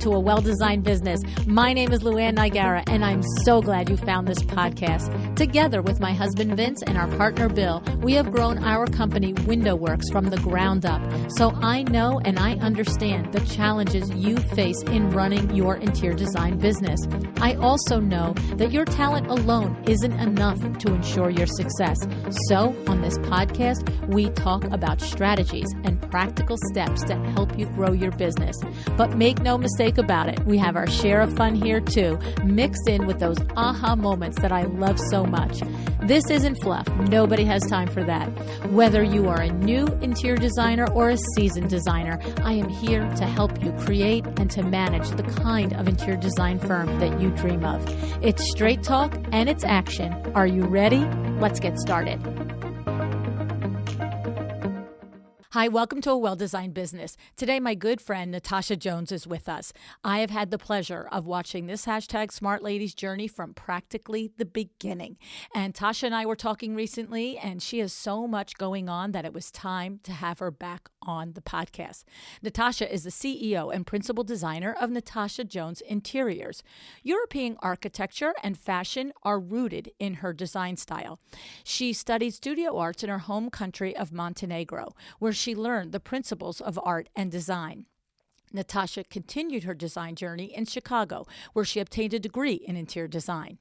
to A Well-Designed Business. My name is LuAnn Nigara, and I'm so glad you found this podcast. Together with my husband Vince and our partner Bill, we have grown our company WindowWorks from the ground up. So I know and I understand the challenges you face in running your interior design business. I also know that your talent alone isn't enough to ensure your success. So on this podcast, we talk about strategies and practical steps to help you grow your business. But make no mistake about it, we have our share of fun here too, mixed in with those aha moments that I love so much. This isn't fluff. Nobody has time for that. Whether you are a new interior designer or a seasoned designer, I am here to help you create and to manage the kind of interior design firm that you dream of. It's straight talk and it's action. Are you ready? Let's get started. Hi, welcome to A Well-Designed Business. Today, my good friend Natasa Jones is with us. I have had the pleasure of watching this hashtag Smart Lady's journey from practically the beginning. And Tasha and I were talking recently, and she has so much going on that it was time to have her back on the podcast. Natasa is the CEO and Principal Designer of Natasa Jones Interiors. European architecture and fashion are rooted in her design style. She studied studio arts in her home country of Montenegro, where she learned the principles of art and design. Natasa continued her design journey in Chicago, where she obtained a degree in interior design.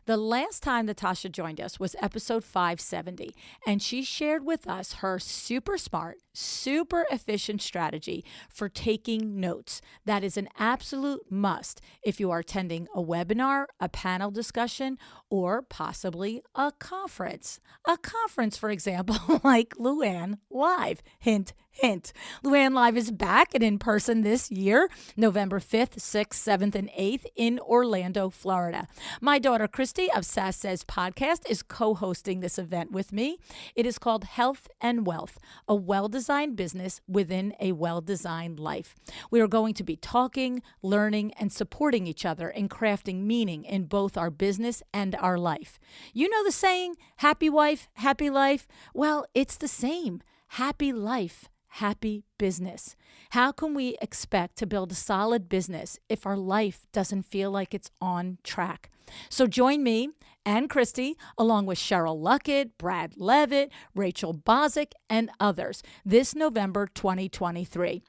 The last time Natasa joined us was episode 570, and she shared with us her super smart, super efficient strategy for taking notes. That is an absolute must if you are attending a webinar, a panel discussion, or possibly a conference. A conference, for example, like LuAnn Live. Hint, hint. LuAnn Live is back and in person this year, November 5th, 6th, 7th, and 8th in Orlando, Florida. My daughter, Christy of Sass Says Podcast, is co-hosting this event with me. It is called Health and Wealth, a well-designed business within a well-designed life. We are going to be talking, learning, and supporting each other in crafting meaning in both our business and our life. You know the saying, happy wife, happy life? Well, it's the same. Happy life, happy business. How can we expect to build a solid business if our life doesn't feel like it's on track? So join me and Christy, along with Cheryl Luckett, Brad Levitt, Rachel Bozick, and others this November 2023.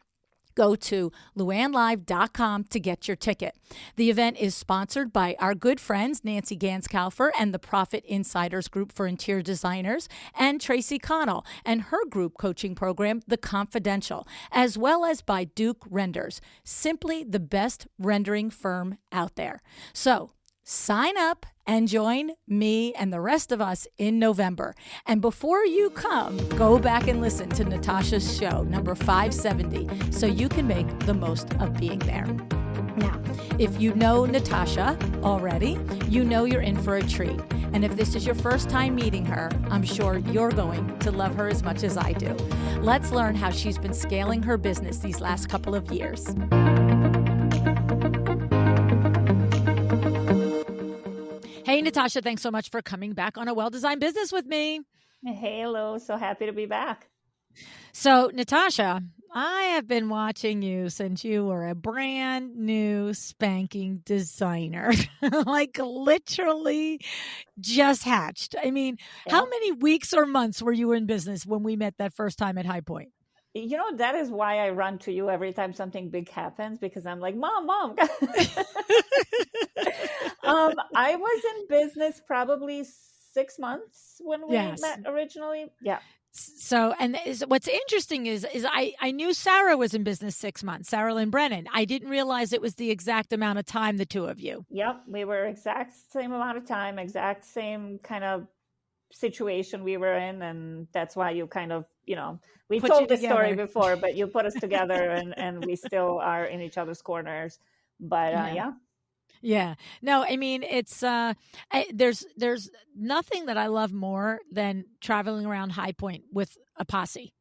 Go to LuAnnLive.com to get your ticket. The event is sponsored by our good friends Nancy Ganskaufer and the Profit Insiders Group for Interior Designers, and Tracy Connell and her group coaching program, The Confidential, as well as by Duke Renders, simply the best rendering firm out there. So sign up and join me and the rest of us in November. And before you come, go back and listen to Natasa's show, number 570, so you can make the most of being there. Now, if you know Natasa already, you know you're in for a treat. And if this is your first time meeting her, I'm sure you're going to love her as much as I do. Let's learn how she's been scaling her business these last couple of years. Hey, Natasa, thanks so much for coming back on A Well-Designed Business with me. Hey, hello. So happy to be back. So, Natasa, I have been watching you since you were a brand new spanking designer, like literally just hatched. I mean, How many weeks or months were you in business when we met that first time at High Point? You know, that is why I run to you every time something big happens, because I'm like, Mom. I was in business probably 6 months when we met originally. Yeah. So, and what's interesting is I knew Sarah was in business 6 months, Sarah Lynn Brennan. I didn't realize it was the exact amount of time, the two of you. Yep. We were exact same amount of time, exact same kind of situation we were in. And that's why you kind of, we told the story before, but you put us together and we still are in each other's corners. But Yeah. No, I mean, it's, there's nothing that I love more than traveling around High Point with a posse.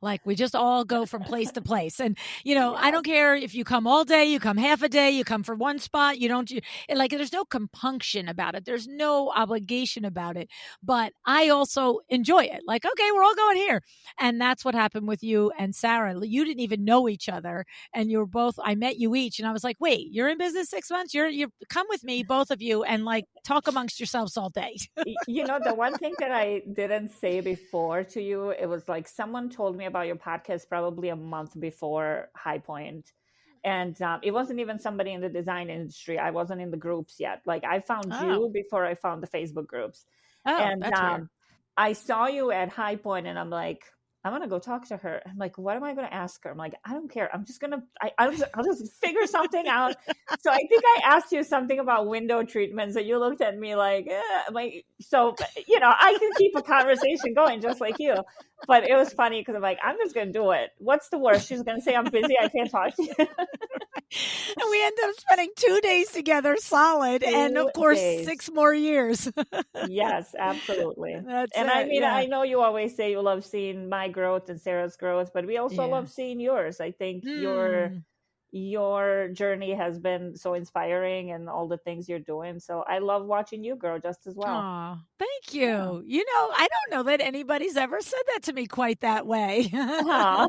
like we just all go from place to place. And, I don't Yes. care if you come all day, you come half a day, you come for one spot, like, there's no compunction about it. There's no obligation about it. But I also enjoy it. Like, okay, we're all going here. And that's what happened with you and Sarah. You didn't even know each other. And you were both, I met you each. And I was like, wait, you're in business 6 months? You come with me, both of you, and like talk amongst yourselves all day. The one thing that I didn't say before to you, it was like someone told me about your podcast probably a month before High Point. And it wasn't even somebody in the design industry. I wasn't in the groups yet. Like I found Oh, you before I found the Facebook groups. oh, And that's weird. I saw you at High Point and I'm like, I'm gonna go talk to her. I'm like, what am I gonna ask her? I'm like, I don't care. I'm just gonna I'll just figure something out. So I think I asked you something about window treatments and you looked at me like, so I can keep a conversation going just like you. But it was funny because I'm like, I'm just gonna do it. What's the worst? She's gonna say I'm busy, I can't talk to you. And we ended up spending 2 days together solid, and of course 6 more years. Yes, absolutely. That's And it. I mean, Yeah. I know you always say you love seeing my growth and Sarah's growth, but we also Yeah. love seeing yours. I think your journey has been so inspiring and all the things you're doing. So I love watching you grow just as well. Aw, thank you. Yeah. I don't know that anybody's ever said that to me quite that way. Aw.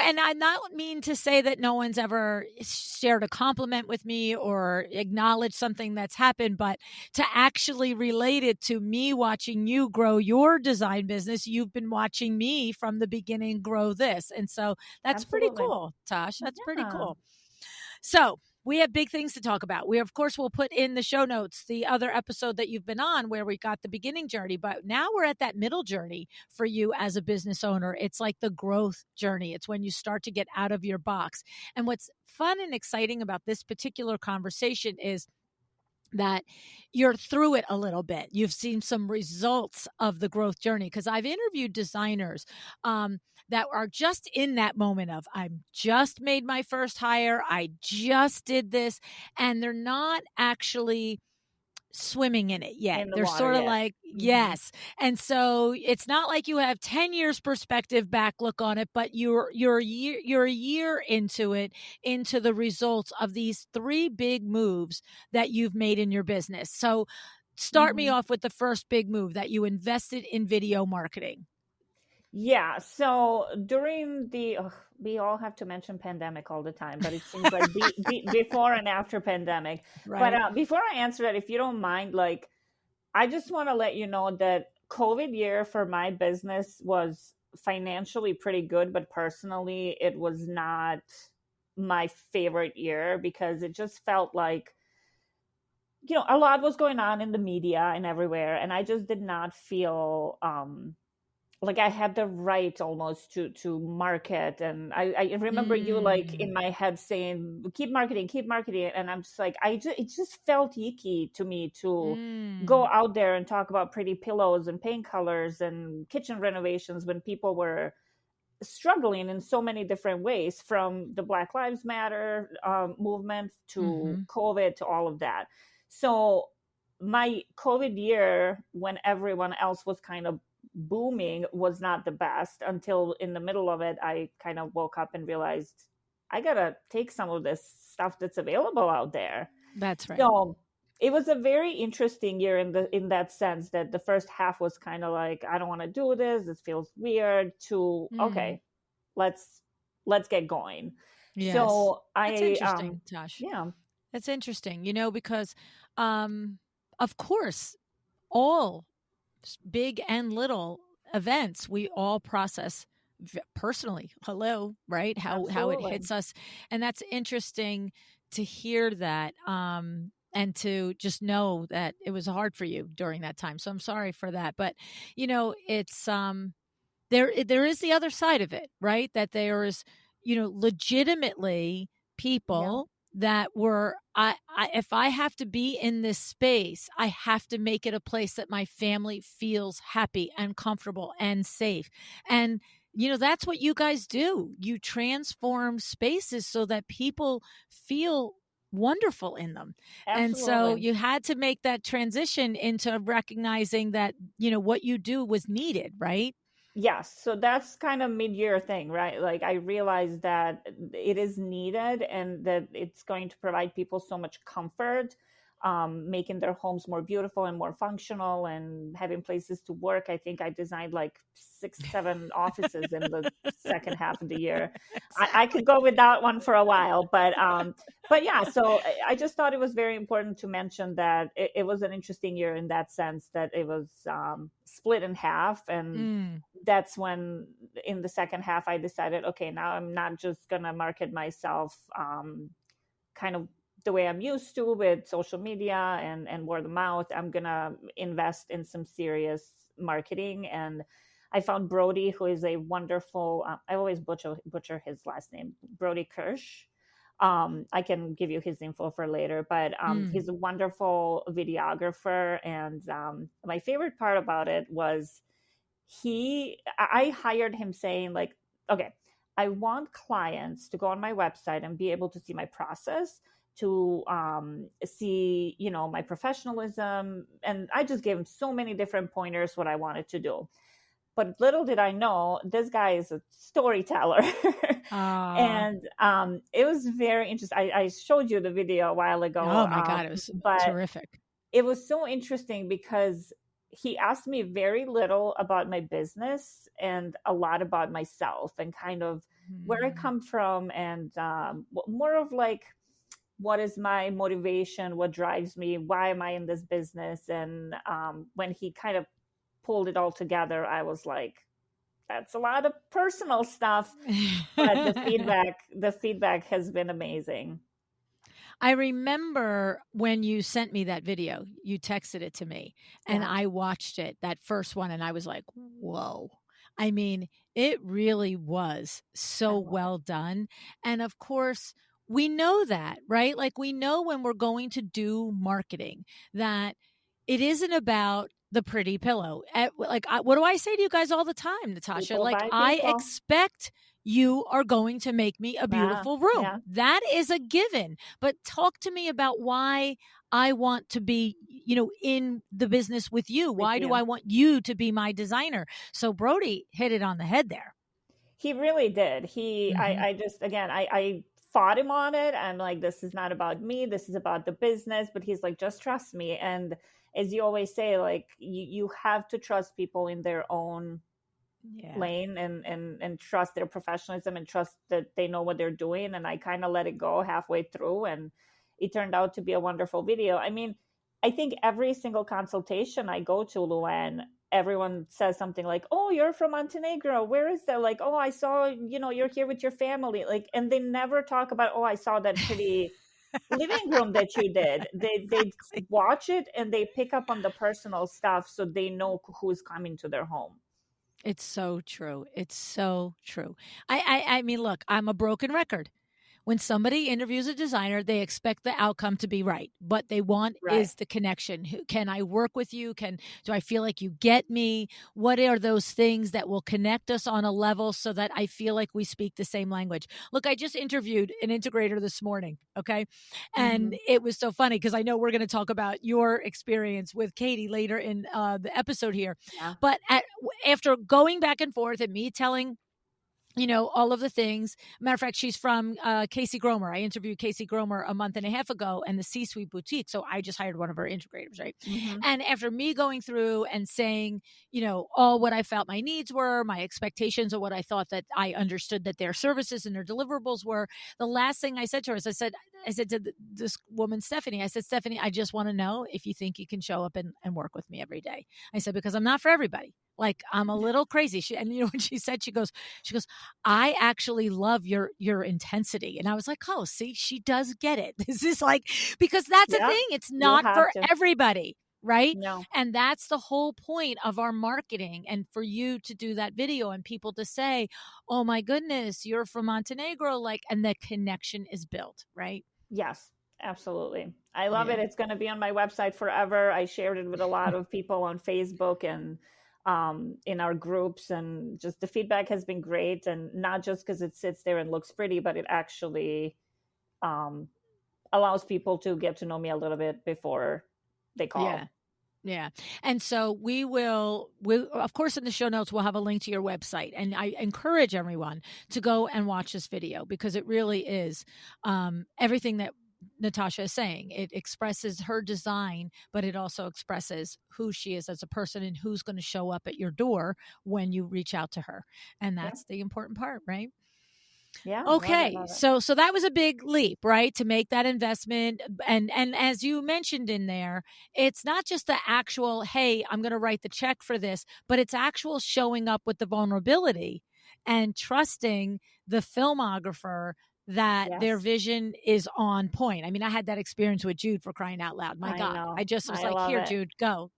And I not mean to say that no one's ever shared a compliment with me or acknowledged something that's happened, but to actually relate it to me watching you grow your design business, you've been watching me from the beginning grow this. And so that's pretty Absolutely. cool, Tosh. That's pretty Yeah. cool. So we have big things to talk about. We, of course, will put in the show notes the other episode that you've been on where we got the beginning journey, but now we're at that middle journey for you as a business owner. It's like the growth journey. It's when you start to get out of your box. And what's fun and exciting about this particular conversation is that you're through it a little bit. You've seen some results of the growth journey because I've interviewed designers that are just in that moment of, I'm just made my first hire. I just did this. And they're not actually swimming in it yet. In the They're water sort of yet. like, Mhm. yes. And so it's not like you have 10 years perspective back look on it, but you're a year into it, into the results of these 3 big moves that you've made in your business. So start me Mhm. off with the first big move that you invested in video marketing. Yeah. So during we all have to mention pandemic all the time, but it seems like before and after pandemic. Right. But before I answer that, if you don't mind, like, I just want to let you know that COVID year for my business was financially pretty good, but personally, it was not my favorite year because it just felt like, a lot was going on in the media and everywhere. And I just did not feel, like I had the right almost to market. And I remember you like in my head saying, keep marketing, and I'm just like, it just felt icky to me to go out there and talk about pretty pillows and paint colors and kitchen renovations when people were struggling in so many different ways, from the Black Lives Matter movement to COVID to all of that. So my COVID year, when everyone else was kind of booming, was not the best until in the middle of it, I kind of woke up and realized I got to take some of this stuff that's available out there. That's right. So it was a very interesting year in that sense, that the first half was kind of like, I don't want to do this. This feels weird, to, okay, let's get going. Yes. So That's interesting, Tosh. yeah. That's interesting, because of course, all big and little events we all process personally. Hello, right? How it hits us. And that's interesting to hear that, and to just know that it was hard for you during that time. So I'm sorry for that. But it's there is the other side of it, right? That there is, legitimately people that were, if I have to be in this space, I have to make it a place that my family feels happy and comfortable and safe. And that's what you guys do. You transform spaces so that people feel wonderful in them. Absolutely. And so you had to make that transition into recognizing that, what you do was needed, right? Yes. So that's kind of mid-year thing, right? Like I realized that it is needed and that it's going to provide people so much comfort, making their homes more beautiful and more functional and having places to work. I think I designed like 6, 7 offices in the second half of the year. I could Exactly. go with that one for a while, but yeah, so I just thought it was very important to mention that it was an interesting year in that sense that it was split in half. And Mm, that's when in the second half I decided, okay, now I'm not just gonna market myself kind of the way I'm used to with social media and word of mouth. I'm gonna invest in some serious marketing. And I found Brody, who is a wonderful, I always butcher his last name, Brody Kirsch. I can give you his info for later, but mm. he's a wonderful videographer. And my favorite part about it was I hired him saying like, okay, I want clients to go on my website and be able to see my process, to see, my professionalism. And I just gave him so many different pointers what I wanted to do. But little did I know, this guy is a storyteller. Ah, And it was very interesting. I showed you the video a while ago, oh my God, it was but terrific. it was so interesting because he asked me very little about my business and a lot about myself and kind of where I Mm. come from, and more of like, what is my motivation, what drives me, why am I in this business. And when he kind of pulled it all together, I was like, that's a lot of personal stuff, but the feedback has been amazing. I remember when you sent me that video, you texted it to me and Yeah, I watched it, that first one, and I was like, whoa. I mean, it really was I so love it. well done. And of course, we know that, right? Like, we know when we're going to do marketing that it isn't about the pretty pillow. What do I say to you guys all the time, Natasha? People Like, buy I people. expect you are going to make me a Yeah, beautiful room. yeah. That is a given. But talk to me about why I want to be, in the business with you. With Why do I you. want you to be my designer? So Brody hit it on the head there. He really did. Hmm. I just, again, I fought him on it. I'm like, this is not about me. This is about the business. But he's like, just trust me. And as you always say, like, you have to trust people in their own Yeah. lane, and trust their professionalism and trust that they know what they're doing. And I kind of let it go halfway through, and it turned out to be a wonderful video. I mean, I think every single consultation I go to, LuAnn, everyone says something like, oh, you're from Montenegro, where is that? Like, oh, I saw, you're here with your family, like, and they never talk about, oh, I saw that pretty living room that you did. They Exactly. watch it and they pick up on the personal stuff, so they know who's coming to their home. It's so true. It's so true. I mean, look, I'm a broken record. When somebody interviews a designer, they expect the outcome to be right. What they want Right. is the connection. Can I work with you? Do I feel like you get me? What are those things that will connect us on a level so that I feel like we speak the same language? Look, I just interviewed an integrator this morning, okay? And Hmm. it was so funny because I know we're going to talk about your experience with Katie later in the episode here. Yeah. But after going back and forth and me telling all of the things. Matter of fact, she's from Casey Gromer. I interviewed Casey Gromer a month and a half ago and the C Suite Boutique. So I just hired one of her integrators, right? Hmm. And after me going through and saying, all what I felt my needs were, my expectations, or what I thought that I understood that their services and their deliverables were, the last thing I said to her is I said to this woman, Stephanie, I said, Stephanie, I just want to know if you think you can show up and work with me every day. I said, because I'm not for everybody. Like, I'm a little crazy. And what she said, she goes, I actually love your intensity. And I was like, oh, see, she does get it. This is like, because that's a Yeah. thing. It's You not have for to. everybody. Right. No. And that's the whole point of our marketing. And for you to do that video and people to say, oh my goodness, you're from Montenegro, like, and the connection is built. Right. Yes, absolutely. I love it. Yeah. It's going to be on my website forever. I shared it with a lot of people on Facebook and in our groups, and just the feedback has been great. And not just because it sits there and looks pretty, but it actually um, allows people to get to know me a little bit before they Yeah. call. Yeah. And so we of course, in the show notes, we'll have a link to your website. And I encourage everyone to go and watch this video because it really is everything that Natasha is saying. It expresses her design, but it also expresses who she is as a person and who's going to show up at your door when you reach out to her. And that's the important part, right? Yeah. Okay. Love it. So that was a big leap, right? To make that investment. And as you mentioned in there, it's not just the actual, hey, I'm going to write the check for this, but it's actual showing up with the vulnerability and trusting the filmographer that their Yes. vision is on point. I mean, I had that experience with Jude, for crying out loud. My I God. I know. just was I like, love here, it. Jude, go.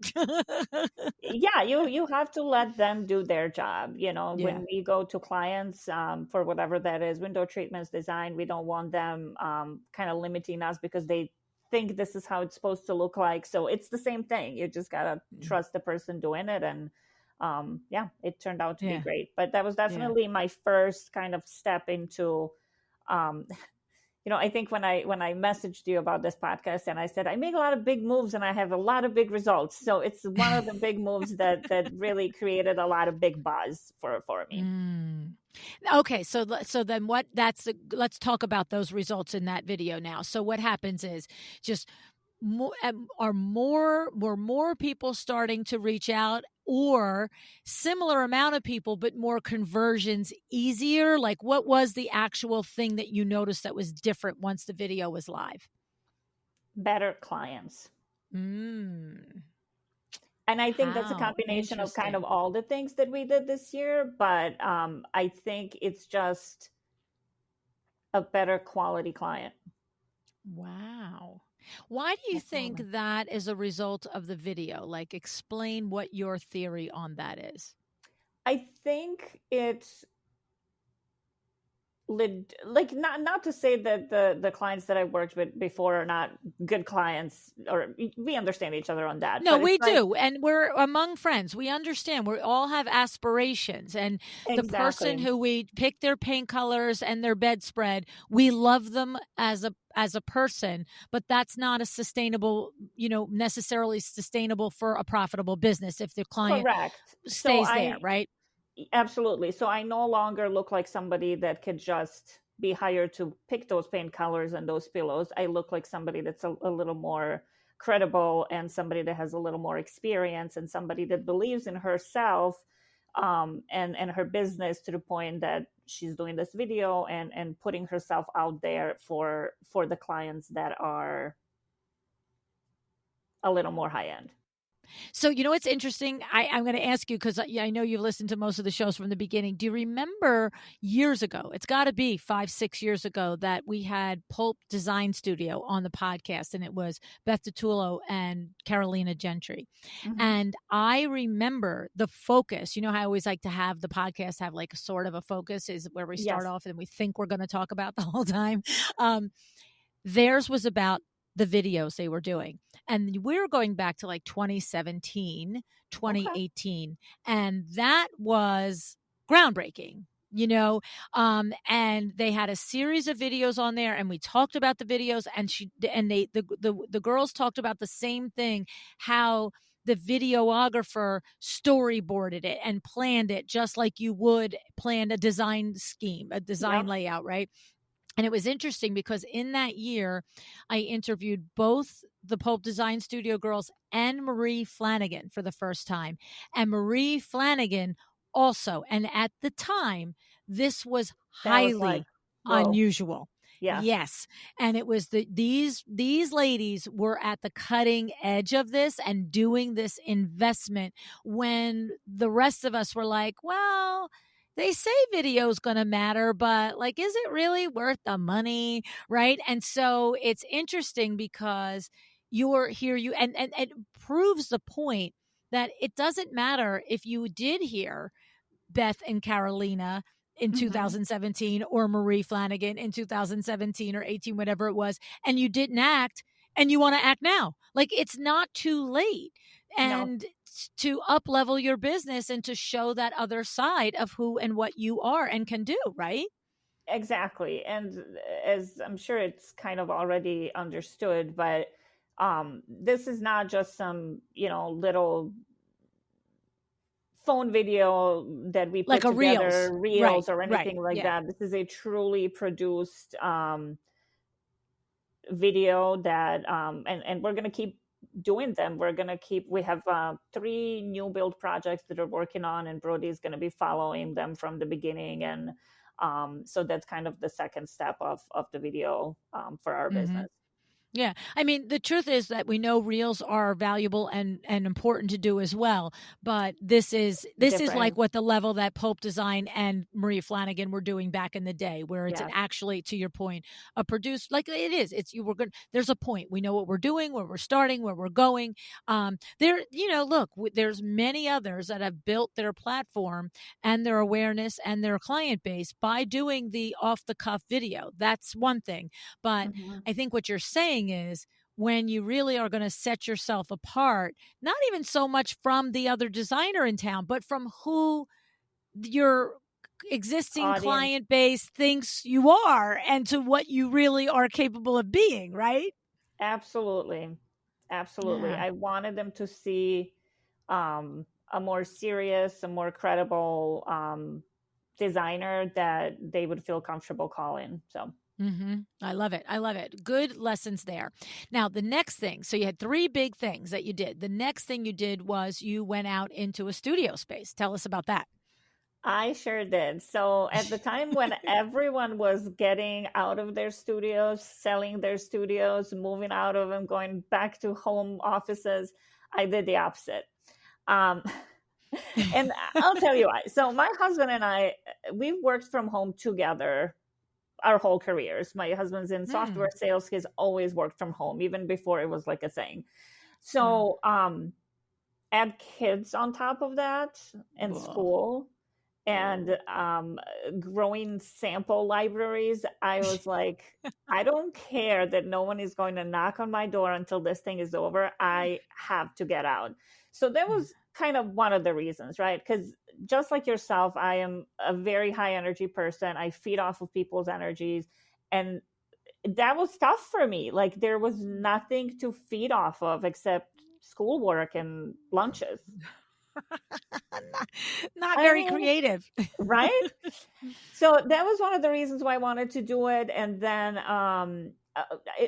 Yeah, you have to let them do their job. Yeah. When we go to clients, for whatever that is, window treatments, design, we don't want them kind of limiting us because they think this is how it's supposed to look like. So it's the same thing. You just gotta trust the person doing it. And yeah, it turned out to be Yeah. great. But that was Yeah. definitely my first kind of step into um I think when I messaged you about this podcast and I said I make a lot of big moves and I have a lot of big results. So it's one of the big moves that really created a lot of big buzz for me. Mm. Okay, so then let's talk about those results in that video now. So what happens is just were more people starting to reach out, or similar amount of people but more conversions easier? Like, what was the actual thing that you noticed that was different once the video was live? Better clients. Mm. And I think that's a How combination of kind of interesting. all the things that we did this year, but I think it's just a better quality client. Wow. Why do you think Absolutely. that is a result of the video? Like, explain what your theory on that is. I think it's like not to say that the clients that I've worked with before are not good clients, or we understand each other on that, No, but it's we like do. And we're among friends. We understand. We all have aspirations. And the person exactly who we pick their paint colors and their bedspread, we love them as a person, but that's not a sustainable, necessarily sustainable for a profitable business if the client correct. So stays there, I right? absolutely. So I no longer look like somebody that could just be hired to pick those paint colors and those pillows. I look like somebody that's a little more credible and somebody that has a little more experience and somebody that believes in herself and her business to the point that she's doing this video and putting herself out there for the clients that are a little more high end. So, what's interesting? I'm going to ask you because I know you've listened to most of the shows from the beginning. Do you remember years ago? It's got to be 5, 6 years ago that we had Pulp Design Studio on the podcast, and it was Beth DiTullo and Carolina Gentry. Mm-hmm. And I remember the focus. You know how I always like to have the podcast have like sort of a focus, is where we start Yes. off and we think we're going to talk about the whole time. Um, Theirs was about the videos they were doing. And we were going back to like 2017, Okay. 2018. And that was groundbreaking, and they had a series of videos on there, and we talked about the videos, and the girls talked about the same thing, how the videographer storyboarded it and planned it just like you would plan a design scheme, a design Yep. layout, right? And it was interesting because in that year, I interviewed both the Pulp Design Studio girls and Marie Flanagan for the first time. And Marie Flanagan also, and at the time, this was That was like, highly whoa. unusual. Yes. Yes. And it was these ladies were at the cutting edge of this and doing this investment when the rest of us were like, well, they say video is going to matter, but like, is it really worth the money? Right. And so it's interesting because you're here, and it proves the point that it doesn't matter if you did hear Beth and Carolina in Mm-hmm. 2017 or Marie Flanagan in 2017 or 18, whatever it was, and you didn't act and you want to act now. Like, it's not too late. No, And to up level your business and to show that other side of who and what you are and can do, right? exactly. And as I'm sure it's kind of already understood, but This is not just some, little phone video that we Like put a reels. together, Right. reels or Right. anything like Yeah. that. This is a truly produced video that, and we're going to keep doing them. We have 3 new build projects that are working on, and Brody is going to be following them from the beginning. And so that's kind of the second step of the video for our Mm-hmm. business. Yeah. I mean, the truth is that we know reels are valuable and important to do as well, but this is like Different. what the level that Pulp Design and Marie Flanagan were doing back in the day, where it's an Yes. actually, to your point, a produced, like it is. It's you we're good. There's a point. We know what we're doing, where we're starting, where we're going. Look, there's many others that have built their platform and their awareness and their client base by doing the off the cuff video. That's one thing. But Mm-hmm. I think what you're saying is when you really are going to set yourself apart, not even so much from the other designer in town, but from who your existing Audience. client base thinks you are and to what you really are capable of being, right? Absolutely. Absolutely. Yeah. I wanted them to see a more serious, a more credible designer that they would feel comfortable calling. So I love it. I love it. Good lessons there. Now, the next thing, so you had 3 big things that you did. The next thing you did was you went out into a studio space. Tell us about that. I sure did. So at the time when everyone was getting out of their studios, selling their studios, moving out of them, going back to home offices, I did the opposite. Um, and I'll tell you why. So my husband and I, we've worked from home together our whole careers. My husband's in software sales. He's always worked from home, even before it was like a thing. Wow. So add kids on top of that and Whoa. school and growing sample libraries, I was like, I don't care that no one is going to knock on my door until this thing is over. I have to get out. So that was kind of one of the reasons, right? Because just like yourself, I am a very high energy person. I feed off of people's energies. And that was tough for me. Like there was nothing to feed off of except schoolwork and lunches. Not I very mean, creative. right? So that was one of the reasons why I wanted to do it. And then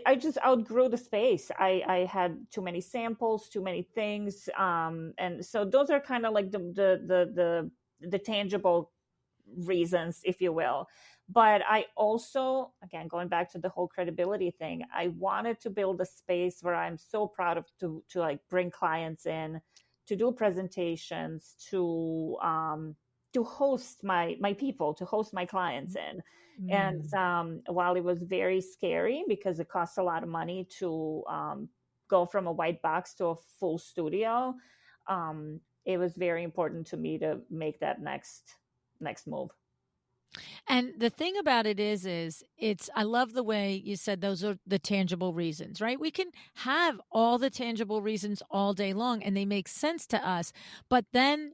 I just outgrew the space. I had too many samples, too many things, and so those are kind of like the tangible reasons, if you will. But I also, again, going back to the whole credibility thing, I wanted to build a space where I'm so proud of to like bring clients in, to do presentations, to host my people, to host my clients in. And while it was very scary because it costs a lot of money to go from a white box to a full studio, it was very important to me to make that next move. And the thing about it is it's I love the way you said those are the tangible reasons, right? We can have all the tangible reasons all day long and they make sense to us, but then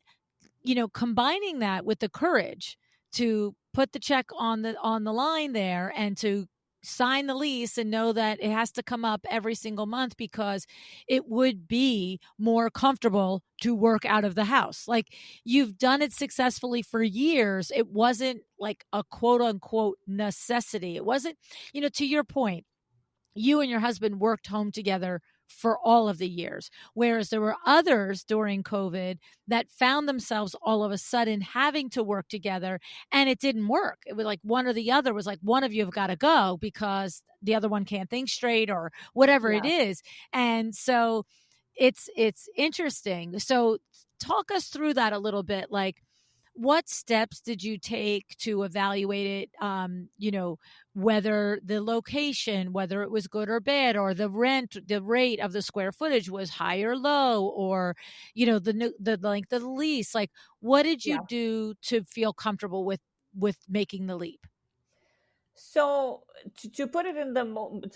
combining that with the courage to put the check on the line there and to sign the lease and know that it has to come up every single month because it would be more comfortable to work out of the house. Like you've done it successfully for years. It wasn't like a quote unquote necessity. It wasn't, to your point, you and your husband worked home together for all of the years. Whereas there were others during COVID that found themselves all of a sudden having to work together and it didn't work. It was like one or the other was like, one of you have got to go because the other one can't think straight or whatever it Yeah. is. And so it's interesting. So talk us through that a little bit. Like, what steps did you take to evaluate it? Whether the location, whether it was good or bad, or the rate of the square footage was high or low, or the length of the lease. Like, what did you Yeah. do to feel comfortable with making the leap? So to put it in the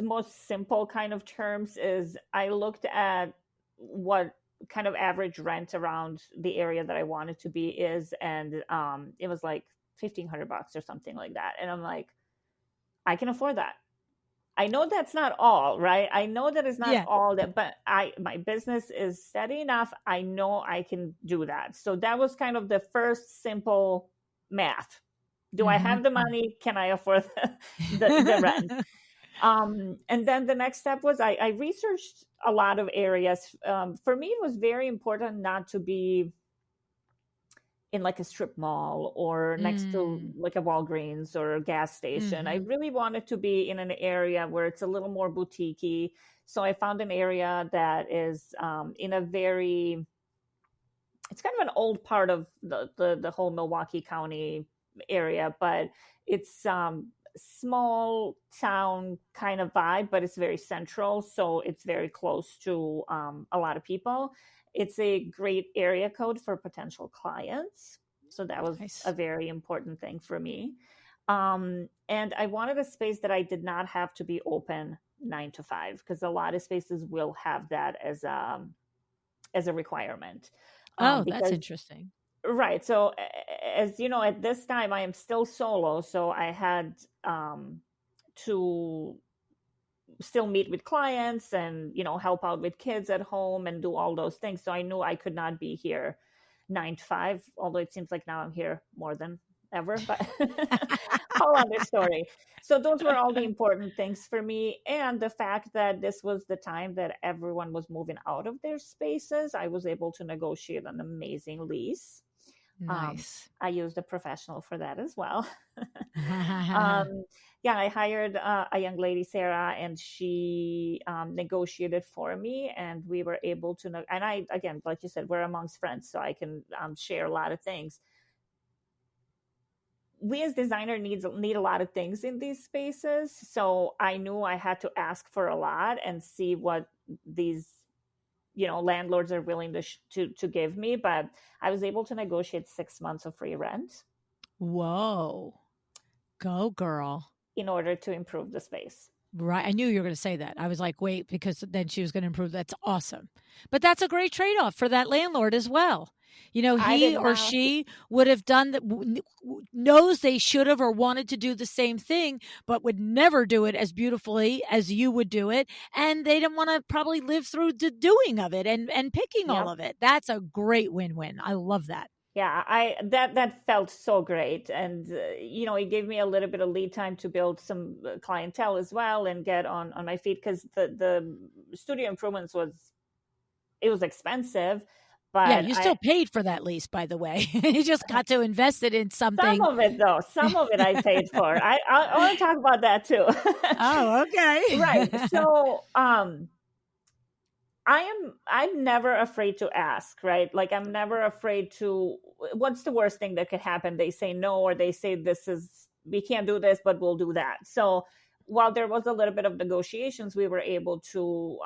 most simple kind of terms is I looked at what kind of average rent around the area that I wanted to be is, and it was like $1,500 or something like that. And I'm like, I can afford that. I know that's not all, right? I know that is not Yeah. all that, but my business is steady enough. I know I can do that. So that was kind of the first simple math. Do I have the money? Can I afford the rent? And then the next step was I researched a lot of areas. For me, it was very important not to be in like a strip mall or next to like a Walgreens or a gas station. I really wanted to be in an area where it's a little more boutiquey. So I found an area that is in a very, it's kind of an old part of the whole Milwaukee County area, but it's small town kind of vibe, but it's very central. So it's very close to a lot of people. It's a great area code for potential clients. So that was Nice. a very important thing for me. And I wanted a space that I did not have to be open 9 to 5, because a lot of spaces will have that as a requirement. Oh, that's Because interesting. right. So as you know, at this time I am still solo. So I had to still meet with clients and, help out with kids at home and do all those things. So I knew I could not be here 9 to 5, although it seems like now I'm here more than ever, but whole other story. So those were all the important things for me. And the fact that this was the time that everyone was moving out of their spaces, I was able to negotiate an amazing lease. Nice. I used a professional for that as well. Yeah, I hired a young lady, Sarah, and she negotiated for me, and we were able to know. And I, again, like you said, we're amongst friends, so I can share a lot of things. We as designers need a lot of things in these spaces, so I knew I had to ask for a lot and see what these landlords are willing to give me. But I was able to negotiate 6 months of free rent. Whoa. Go girl. In order to improve the space. Right. I knew you were going to say that. I was like, wait, because then she was going to improve. That's awesome. But that's a great trade-off for that landlord as well. He or she would have done that, knows they should have or wanted to do the same thing, but would never do it as beautifully as you would do it. And they didn't want to probably live through the doing of it and picking all of it. That's a great win-win. I love that. Yeah, that felt so great. And, it gave me a little bit of lead time to build some clientele as well and get on my feet, because the studio improvements was expensive. But yeah, you still paid for that lease, by the way. You just got to invest it in something. Some of it, though. Some of it I paid for. I want to talk about that, too. Oh, okay. Right. So I'm never afraid to ask, right? Like, I'm never afraid to, what's the worst thing that could happen? They say no, or they say we can't do this, but we'll do that. So while there was a little bit of negotiations, we were able to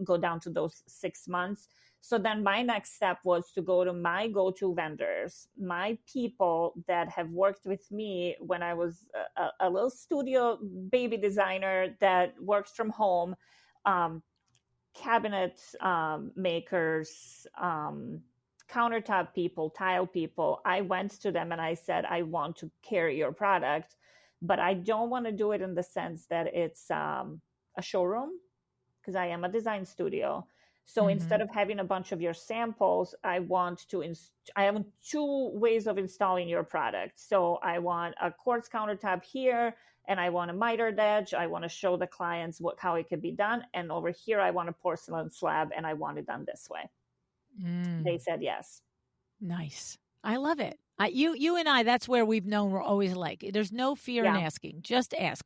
go down to those 6 months. So then my next step was to go to my go-to vendors, my people that have worked with me when I was a little studio baby designer that works from home, cabinet makers, countertop people, tile people. I went to them and I said, I want to carry your product, but I don't want to do it in the sense that it's a showroom, because I am a design studio. So instead of having a bunch of your samples, I have 2 ways of installing your product. So I want a quartz countertop here, and I want a mitered edge. I want to show the clients how it could be done. And over here, I want a porcelain slab, and I want it done this way. They said yes. Nice. I love it. You and I, that's where we've known we're always like, there's no fear in asking. Just ask.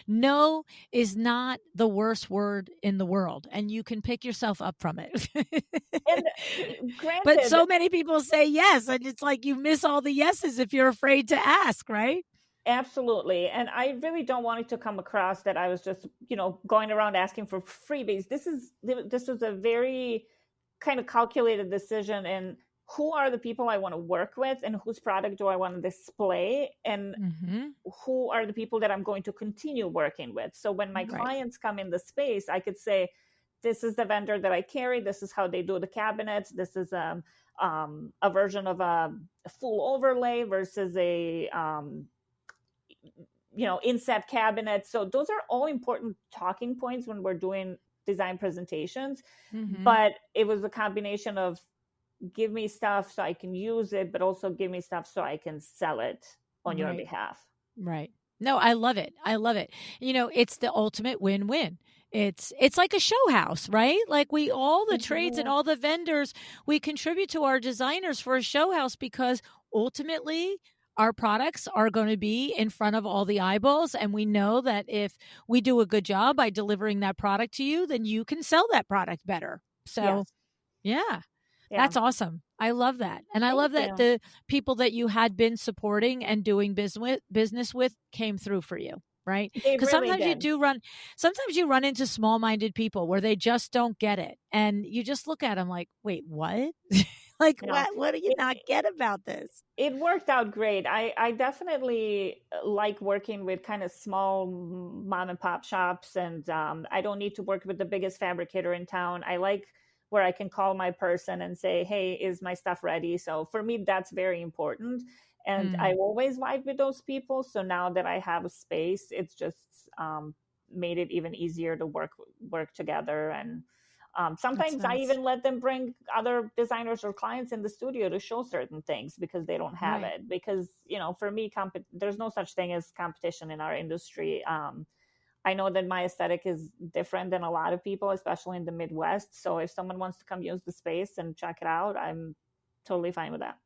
No is not the worst word in the world, and you can pick yourself up from it. And granted, but so many people say yes, and it's like you miss all the yeses if you're afraid to ask, right? Absolutely. And I really don't want it to come across that I was just, going around asking for freebies. This was a very kind of calculated decision, and who are the people I want to work with, and whose product do I want to display, and who are the people that I'm going to continue working with. So when my clients come in the space, I could say, this is the vendor that I carry. This is how they do the cabinets. This is a version of a full overlay versus a inset cabinets. So those are all important talking points when we're doing design presentations. But it was a combination of give me stuff so I can use it, but also give me stuff so I can sell it on your behalf. Right. No, I love it. I love it. It's the ultimate win-win. It's like a show house, right? Like all the trades and all the vendors, we contribute to our designers for a show house because ultimately our products are going to be in front of all the eyeballs. And we know that if we do a good job by delivering that product to you, then you can sell that product better. So yeah. That's awesome. I love that. And I love that the people that you had been supporting and doing business with came through for you, right? Because sometimes you run into small-minded people where they just don't get it. And you just look at them like, wait, what? Like, what do you not get about this? It worked out great. I definitely like working with kind of small mom and pop shops, and I don't need to work with the biggest fabricator in town. I like where I can call my person and say, hey, is my stuff ready? So for me, that's very important. And I always vibe with those people. So now that I have a space, it's just made it even easier to work together. And sometimes I even let them bring other designers or clients in the studio to show certain things because they don't have it. Because, for me, there's no such thing as competition in our industry. I know that my aesthetic is different than a lot of people, especially in the Midwest. So if someone wants to come use the space and check it out, I'm totally fine with that.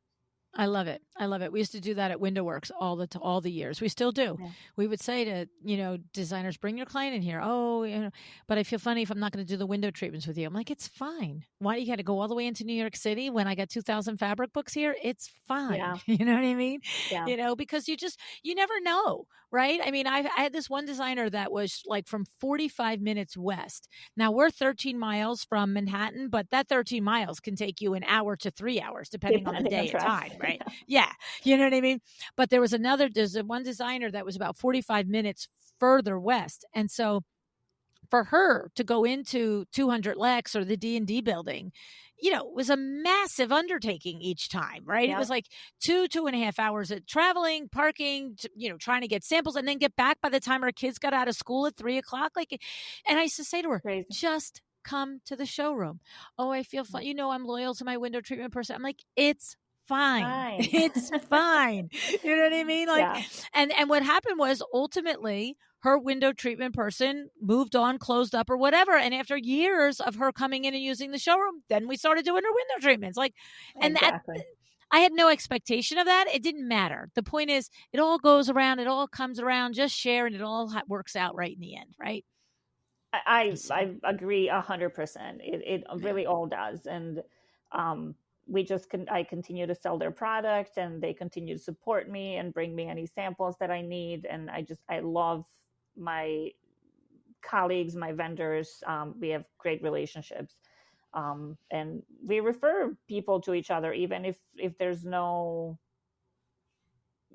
I love it. I love it. We used to do that at WindowWorks all the years. We still do. Yeah. We would say to, designers, bring your client in here. Oh, but I feel funny if I'm not going to do the window treatments with you. I'm like, it's fine. Why do you got to go all the way into New York City when I got 2,000 fabric books here? It's fine. Yeah. You know what I mean? Yeah. Because you never know, right? I mean, I had this one designer that was like from 45 minutes west. Now we're 13 miles from Manhattan, but that 13 miles can take you an hour to 3 hours, depending on the day and time. Right. Yeah. You know what I mean? But there's one designer that was about 45 minutes further west. And so for her to go into 200 Lex or the D&D building, was a massive undertaking each time, right? Yep. It was like 2.5 hours of traveling, parking, trying to get samples and then get back by the time our kids got out of school at 3:00. And I used to say to her, crazy. Just come to the showroom. Oh, I feel fun. I'm loyal to my window treatment person. I'm like, it's fine. It's fine. You know what I mean? And what happened was ultimately her window treatment person moved on, closed up or whatever. And after years of her coming in and using the showroom, then we started doing her window treatments. Exactly. I had no expectation of that. It didn't matter. The point is it all goes around. It all comes around. Just share and it all works out right in the end. Right. I agree 100%. It really all does. And, I continue to sell their product and they continue to support me and bring me any samples that I need. And I love my colleagues, my vendors. We have great relationships. And we refer people to each other, even if there's no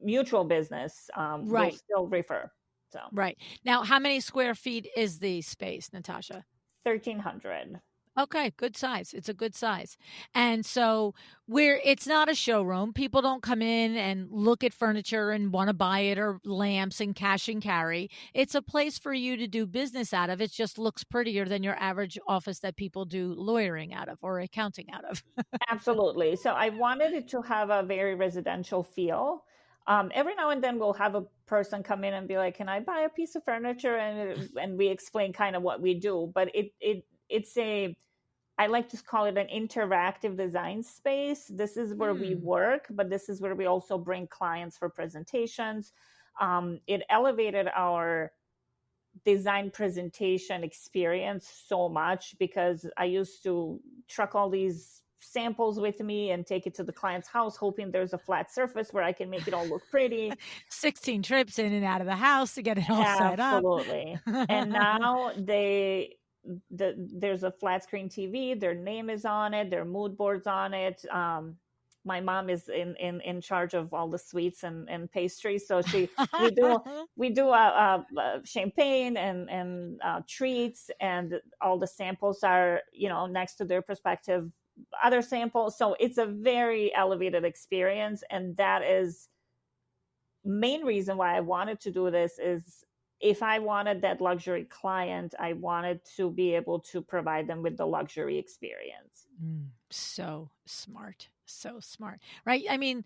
mutual business, we'll still refer. So. Right. Now, how many square feet is the space, Natasha? 1,300. Okay, good size. It's a good size. And so it's not a showroom. People don't come in and look at furniture and want to buy it or lamps and cash and carry. It's a place for you to do business out of. It just looks prettier than your average office that people do lawyering out of or accounting out of. Absolutely. So I wanted it to have a very residential feel. Every now and then we'll have a person come in and be like, can I buy a piece of furniture? And we explain kind of what we do, but it's I like to call it an interactive design space. This is where we work, but this is where we also bring clients for presentations. It elevated our design presentation experience so much because I used to truck all these samples with me and take it to the client's house, hoping there's a flat surface where I can make it all look pretty. 16 trips in and out of the house to get it all set up. Absolutely. And now there's a flat screen TV, their name is on it, their mood boards on it. My mom is in charge of all the sweets and pastries. So we do champagne and treats, and all the samples are, next to their respective other samples. So it's a very elevated experience. And that is main reason why I wanted to do this is if I wanted that luxury client, I wanted to be able to provide them with the luxury experience. So smart. So smart, right? I mean,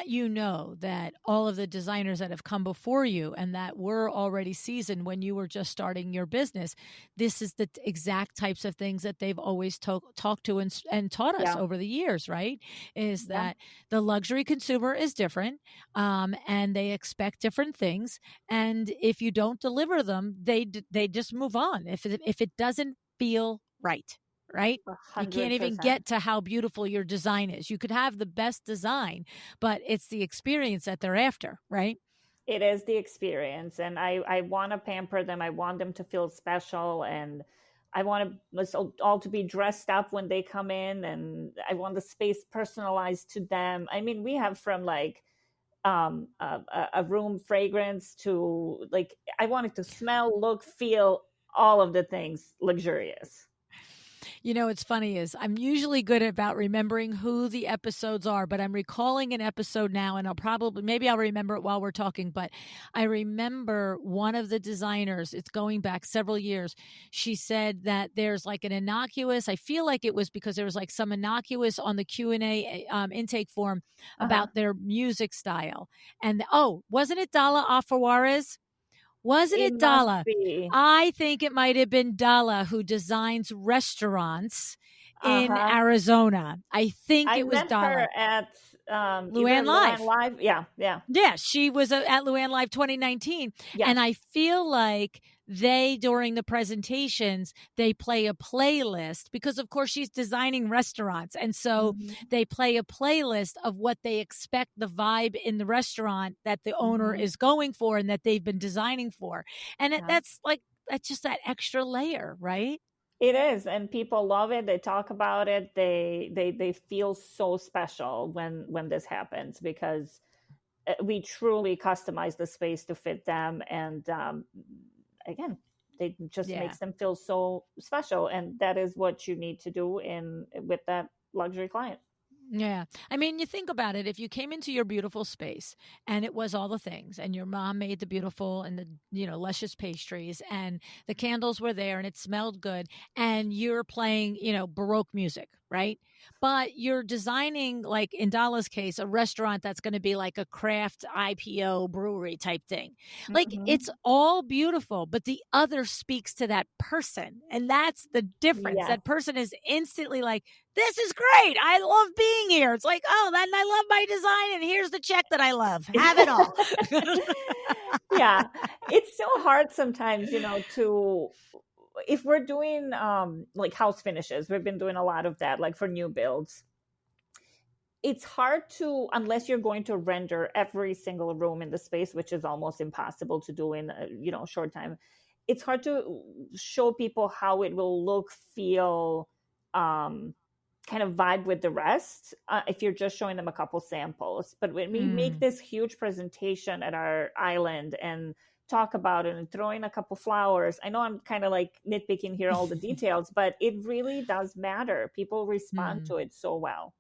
you know that all of the designers that have come before you and that were already seasoned when you were just starting your business, this is the exact types of things that they've always talked to and taught us Yeah. over the years, right? Is Yeah. that the luxury consumer is different, and they expect different things. And if you don't deliver them, they just move on. If it doesn't feel right. Right? You can't even 100%. get to how beautiful your design is. You could have the best design, but it's the experience that they're after, right? It is the experience. And I want to pamper them. I want them to feel special. And I want us all to be dressed up when they come in. And I want the space personalized to them. I mean, we have from like a room fragrance to like, I want it to smell, look, feel, all of the things luxurious. You know, what's funny is I'm usually good about remembering who the episodes are, but I'm recalling an episode now, and maybe I'll remember it while we're talking. But I remember one of the designers, it's going back several years. She said that there's like an innocuous, I feel like it was because there was like some innocuous on the Q&A intake form about their music style. And wasn't it Dala Alfawarez? Wasn't it must Dala? be. I think it might have been Dala who designs restaurants in Arizona. I think I it was met her Dala. at either LuAnn LuAnn Live. Live. Yeah, yeah. Yeah, she was at LuAnn Live 2019. Yes. And I feel like during the presentations, they play a playlist because, of course, she's designing restaurants. And so they play a playlist of what they expect the vibe in the restaurant that the owner is going for and that they've been designing for. And that's just that extra layer, right? It is, and people love it. They talk about it. They feel so special when this happens because we truly customize the space to fit them, and again, it just makes them feel so special, and that is what you need to do with that luxury client. Yeah. I mean, you think about it. If you came into your beautiful space and it was all the things and your mom made the beautiful and the, luscious pastries and the candles were there and it smelled good and you're playing, Baroque music, right? But you're designing, like in Dala's case, a restaurant that's going to be like a craft IPO brewery type thing. Like it's all beautiful, but the other speaks to that person. And that's the difference. That person is instantly like, this is great. I love being here. It's like, oh, then I love my design, and here's the check that I love. Have it all. Yeah. It's so hard sometimes, if we're doing like house finishes, we've been doing a lot of that, like for new builds. It's hard to, unless you're going to render every single room in the space, which is almost impossible to do in a short time. It's hard to show people how it will look, feel, kind of vibe with the rest if you're just showing them a couple samples. But when we make this huge presentation at our island and talk about it and throw in a couple flowers, I know I'm kind of like nitpicking here all the details, but it really does matter. People respond to it so well.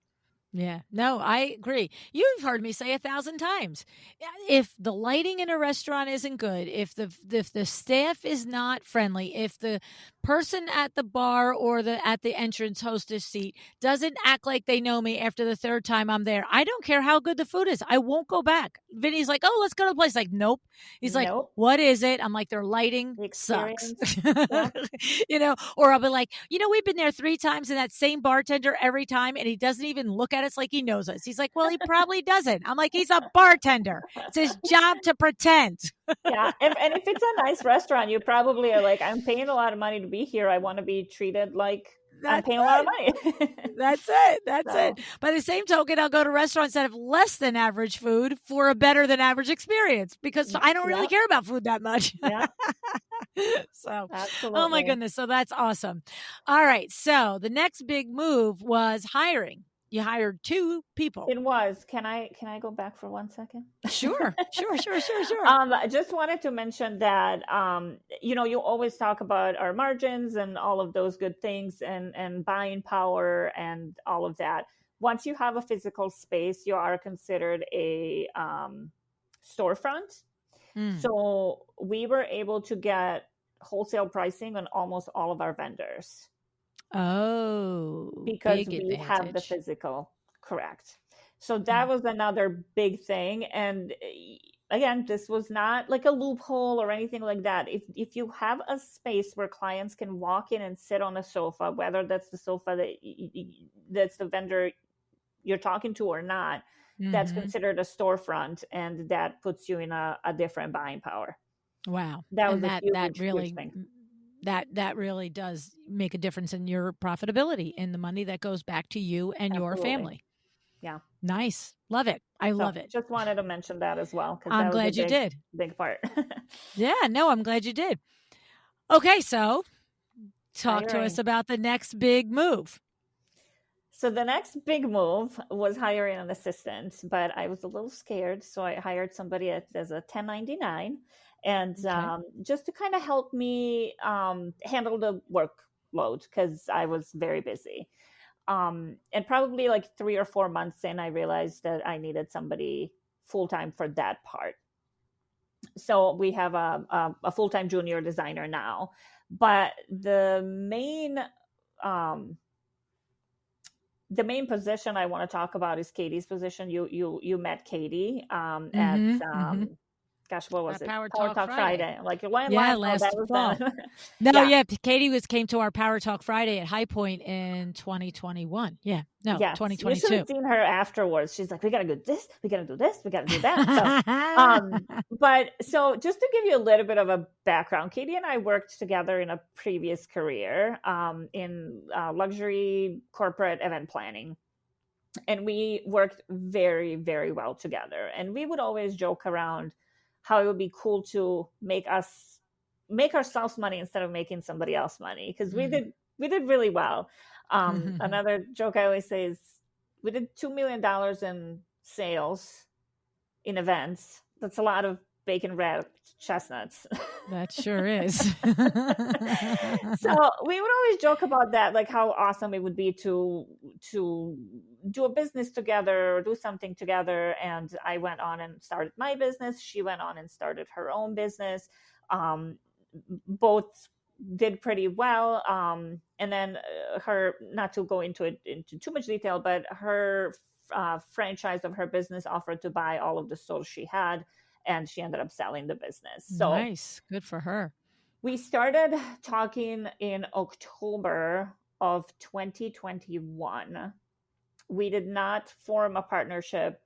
Yeah, no, I agree. You've heard me say 1,000 times. If the lighting in a restaurant isn't good, if the staff is not friendly, if the person at the bar or at the entrance hostess seat doesn't act like they know me after the third time I'm there, I don't care how good the food is. I won't go back. Vinny's like, "Oh, let's go to the place." Like, nope. He's like, "What is it?" I'm like, "Their lighting sucks." Or I'll be like, "We've been there 3 times and that same bartender every time, and he doesn't even look at us like he knows us." He's like, "Well, he probably doesn't." I'm like, "He's a bartender. It's his job to pretend." Yeah. And if it's a nice restaurant, you probably are like, I'm paying a lot of money to be here. I want to be treated like I'm paying a lot of money. That's it. By the same token, I'll go to restaurants that have less than average food for a better than average experience because I don't really care about food that much. Yeah. So, absolutely. Oh my goodness. So that's awesome. All right. So the next big move was hiring. You hired 2 people. It was. Can I go back for 1 second? Sure. I just wanted to mention that, you always talk about our margins and all of those good things and buying power and all of that. Once you have a physical space, you are considered a storefront. So we were able to get wholesale pricing on almost all of our vendors. Oh, Because big we have the advantage. physical. Correct. So that was another big thing. And again, this was not like a loophole or anything like that. If you have a space where clients can walk in and sit on a sofa, whether that's the sofa that's the vendor you're talking to or not, that's considered a storefront, and that puts you in a different buying power. Wow. That was And a that huge, huge really thing. that really does make a difference in your profitability and the money that goes back to you and your Absolutely. family. Yeah. Nice. Love it. I love it. Just wanted to mention that as well, because I'm that was a glad you did. big part. Yeah, no, I'm glad you did. Okay, so talk to us Hiring. about the next big move. So the next big move was hiring an assistant, but I was a little scared, so I hired somebody as a 1099, and Okay. just to kind of help me handle the workload, because I was very busy. And probably like 3 or 4 months in, I realized that I needed somebody full time for that part. So we have a full time junior designer now, but the main position I want to talk about is Katie's position. You met Katie at gosh, what was it? Power Power Talk Talk Friday. Friday. Like LuAnn, Yeah, oh, that last was fall. then. No, yeah, Katie came to our Power Talk Friday at High Point in 2021. Yeah, no, Yes, you should 2022. have seen her afterwards. She's like, we got to do this, we got to do this, we got to do that. So, but so just to give you a little bit of a background, Katie and I worked together in a previous career in luxury corporate event planning. And we worked very, very well together. And we would always joke around how it would be cool to make ourselves money instead of making somebody else money, because we did really well. Another joke I always say is we did $2 million in sales in events. That's a lot of bacon wrapped chestnuts. That sure is. So we would always joke about that, like how awesome it would be to do a business together or do something together. And I went on and started my business. She went on and started her own business. Both did pretty well. And then her, not to go into too much detail, but her franchise of her business offered to buy all of the stores she had, and she ended up selling the business. So nice. Good for her. we started talking in October of 2021. We did not form a partnership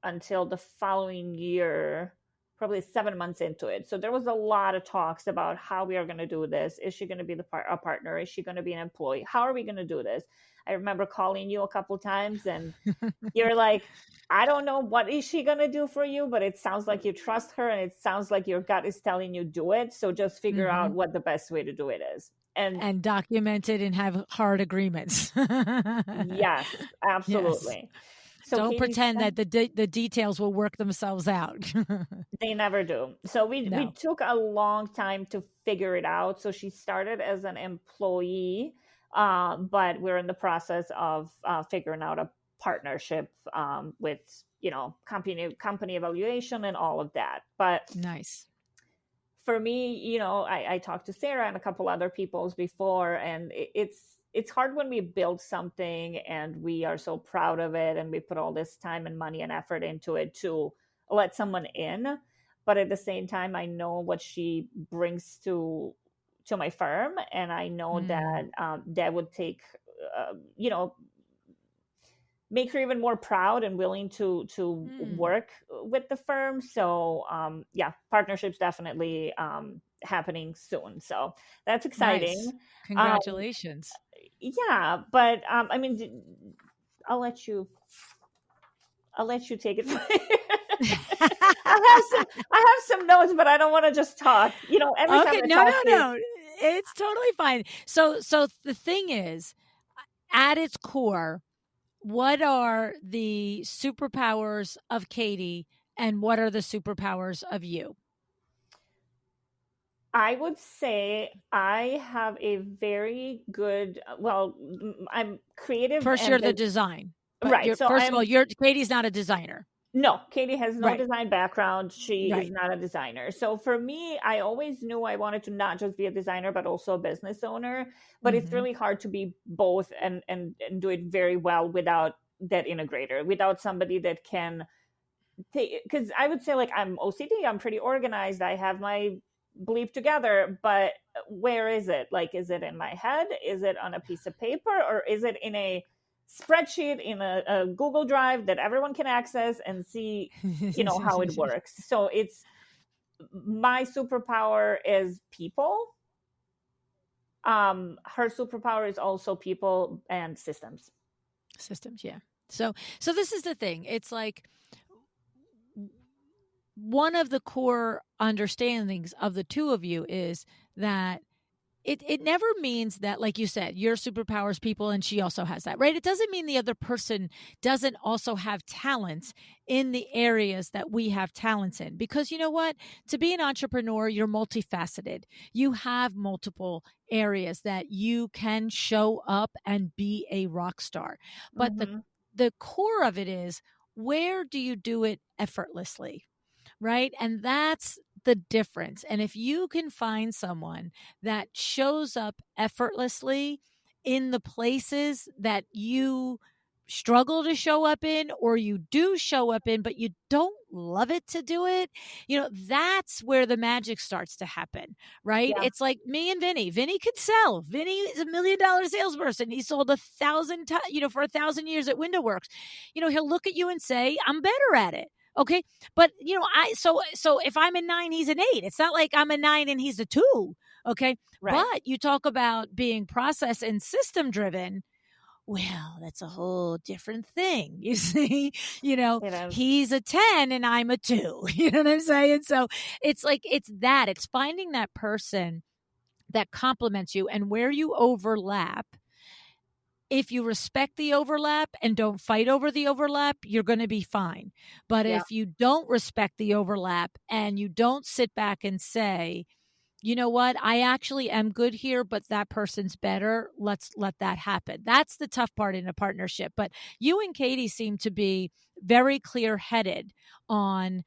until the following year, probably 7 months into it. So there was a lot of talks about how we are going to do this. Is she going to be a partner? Is she going to be an employee? How are we going to do this? I remember calling you a couple times, and you're like, I don't know what is she going to do for you, but it sounds like you trust her, and it sounds like your gut is telling you do it. So just figure out what the best way to do it is. And document it and have hard agreements. Yes, absolutely. Yes. So don't pretend that the details will work themselves out. They never do. So we took a long time to figure it out. So she started as an employee, but we're in the process of figuring out a partnership with, company evaluation and all of that. But nice. For me, I talked to Sarah and a couple other peoples before, and it's hard when we build something and we are so proud of it and we put all this time and money and effort into it to let someone in. But at the same time, I know what she brings to my firm, and I know that that would take, make her even more proud and willing to work with the firm. So partnerships definitely happening soon. So that's exciting. Nice. Congratulations. Yeah, but I mean, I'll let you take it. I have some notes, but I don't want to just talk. Every okay, time no. It's totally fine. So the thing is, at its core, what are the superpowers of Katie and what are the superpowers of you? I would say I have a very good, I'm creative. First, you're the design. Right. So first of all, Katie's not a designer. No, Katie has no Right. design background. She is Right. not a designer. So for me, I always knew I wanted to not just be a designer, but also a business owner. But it's Mm-hmm. really hard to be both and do it very well without that integrator, without somebody that can take, because I would say like I'm OCD, I'm pretty organized, I have my bleep together, but where is it? Like, is it in my head? Is it on a piece of paper? Or is it in a spreadsheet in a Google Drive that everyone can access and see, how it works? So it's my superpower is people. Her superpower is also people and systems. Systems, yeah. So this is the thing. It's like one of the core understandings of the two of you is that it never means that, like you said, your superpowers people and she also has that, right? It doesn't mean the other person doesn't also have talents in the areas that we have talents in. Because you know what? To be an entrepreneur, you're multifaceted. You have multiple areas that you can show up and be a rock star. But Mm-hmm. the core of it is, where do you do it effortlessly? Right. And that's the difference. And if you can find someone that shows up effortlessly in the places that you struggle to show up in, or you do show up in, but you don't love it to do it, that's where the magic starts to happen, right? Yeah. It's like me and Vinny. Vinny could sell. Vinny is $1 million salesperson. He sold 1,000 for 1,000 years at Window Works. He'll look at you and say, I'm better at it. Okay. But so if I'm a 9, he's an 8. It's not like I'm a 9 and he's a 2. Okay. Right. But you talk about being process and system driven. Well, that's a whole different thing. You see, he's a 10 and I'm a 2. You know what I'm saying? So it's like, it's finding that person that complements you, and where you overlap. If you respect the overlap and don't fight over the overlap, you're going to be fine. But Yeah. if you don't respect the overlap and you don't sit back and say, you know what, I actually am good here, but that person's better, let's let that happen. That's the tough part in a partnership. But you and Katie seem to be very clear headed on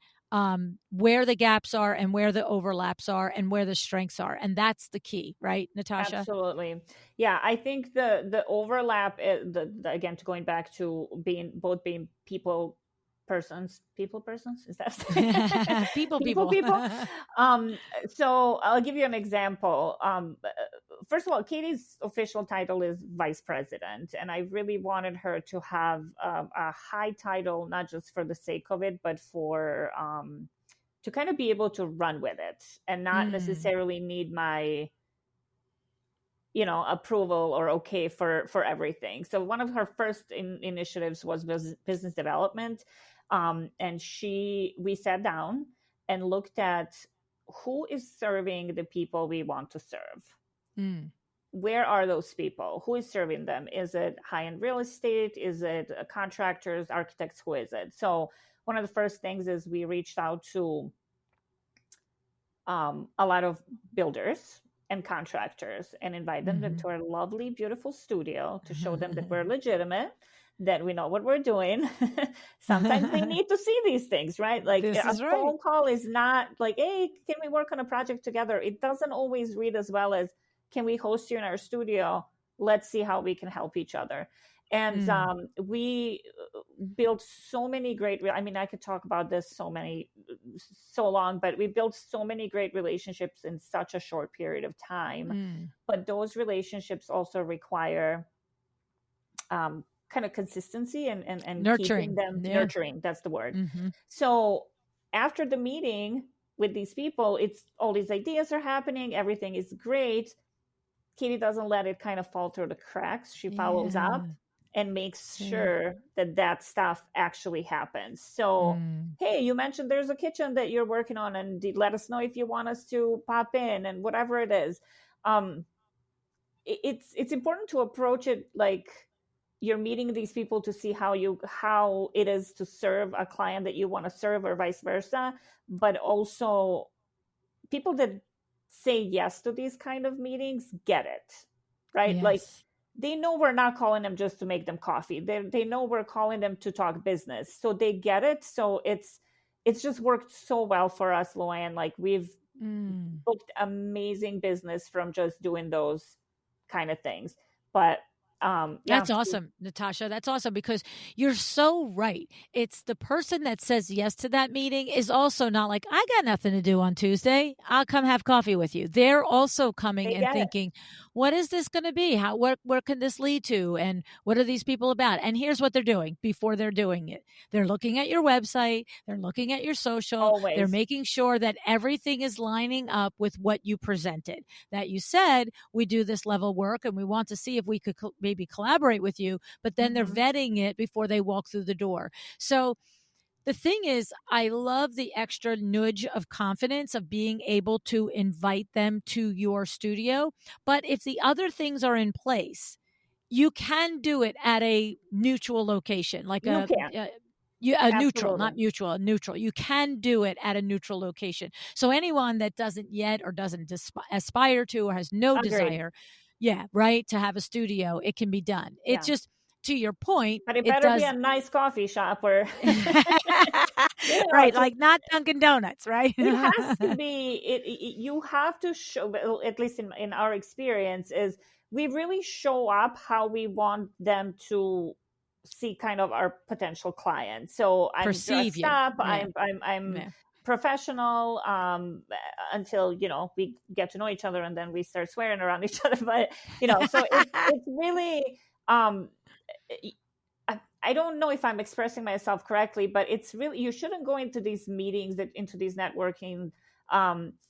where the gaps are and where the overlaps are and where the strengths are. And that's the key, right, Natasha? Absolutely. Yeah, I think the overlap is again, to going back to being people persons, is that people. So I'll give you an example. First of all, Katie's official title is vice president, and I really wanted her to have a high title, not just for the sake of it, but for to kind of be able to run with it and not necessarily need my approval or okay for everything. So one of her first initiatives was business development, and we sat down and looked at who is serving the people we want to serve. Where are those people? Who is serving them? Is it high-end real estate? Is it contractors, architects? Who is it? So one of the first things is we reached out to a lot of builders and contractors and invite them to our lovely, beautiful studio to show them that we're legitimate, that we know what we're doing. Sometimes they need to see these things, right? Like phone call is not like, hey, can we work on a project together? It doesn't always read as well as, can we host you in our studio? Let's see how we can help each other. And we built so many great, I could talk about this so long, but we built so many great relationships in such a short period of time. But those relationships also require kind of consistency and nurturing keeping them nurturing. That's the word. So after the meeting with these people, it's all these ideas are happening. Everything is great. Katie doesn't let it kind of fall through the cracks. She follows up and makes sure that stuff actually happens. So, hey, you mentioned there's a kitchen that you're working on, and let us know if you want us to pop in, and whatever it is. It's important to approach it like you're meeting these people to see how it is to serve a client that you want to serve, or vice versa. But also, people that say yes to these kind of meetings get it, right? Yes. Like, they know we're not calling them just to make them coffee. They know we're calling them to talk business. So they get it. So it's just worked so well for us, LuAnn. Like we've booked amazing business from just doing those kind of things. But yeah. That's awesome, Natasha. That's awesome because you're so right. It's the person that says yes to that meeting is also not like, I got nothing to do on Tuesday. I'll come have coffee with you. They're also coming and thinking, what is this going to be? Where can this lead to? And what are these people about? And here's what they're doing before they're doing it. They're looking at your website. They're looking at your social. Always. They're making sure that everything is lining up with what you presented, that you said, we do this level work and we want to see if we could maybe collaborate with you, but then they're vetting it before they walk through the door. So the thing is, I love the extra nudge of confidence of being able to invite them to your studio. But if the other things are in place, you can do it at a neutral location, like a neutral, not mutual, a neutral. You can do it at a neutral location. So anyone that doesn't yet or doesn't aspire to or has no desire, to have a studio, it can be done. It's just, to your point, but it better be a nice coffee shop where right, like not Dunkin' Donuts, right? It has to be. You have to show, at least in our experience, is we really show up how we want them to see kind of our potential clients. So I'm dressed up. I'm professional until we get to know each other and then we start swearing around each other. But so it's really. I don't know if I'm expressing myself correctly, but it's really, you shouldn't go into these meetings, into these networking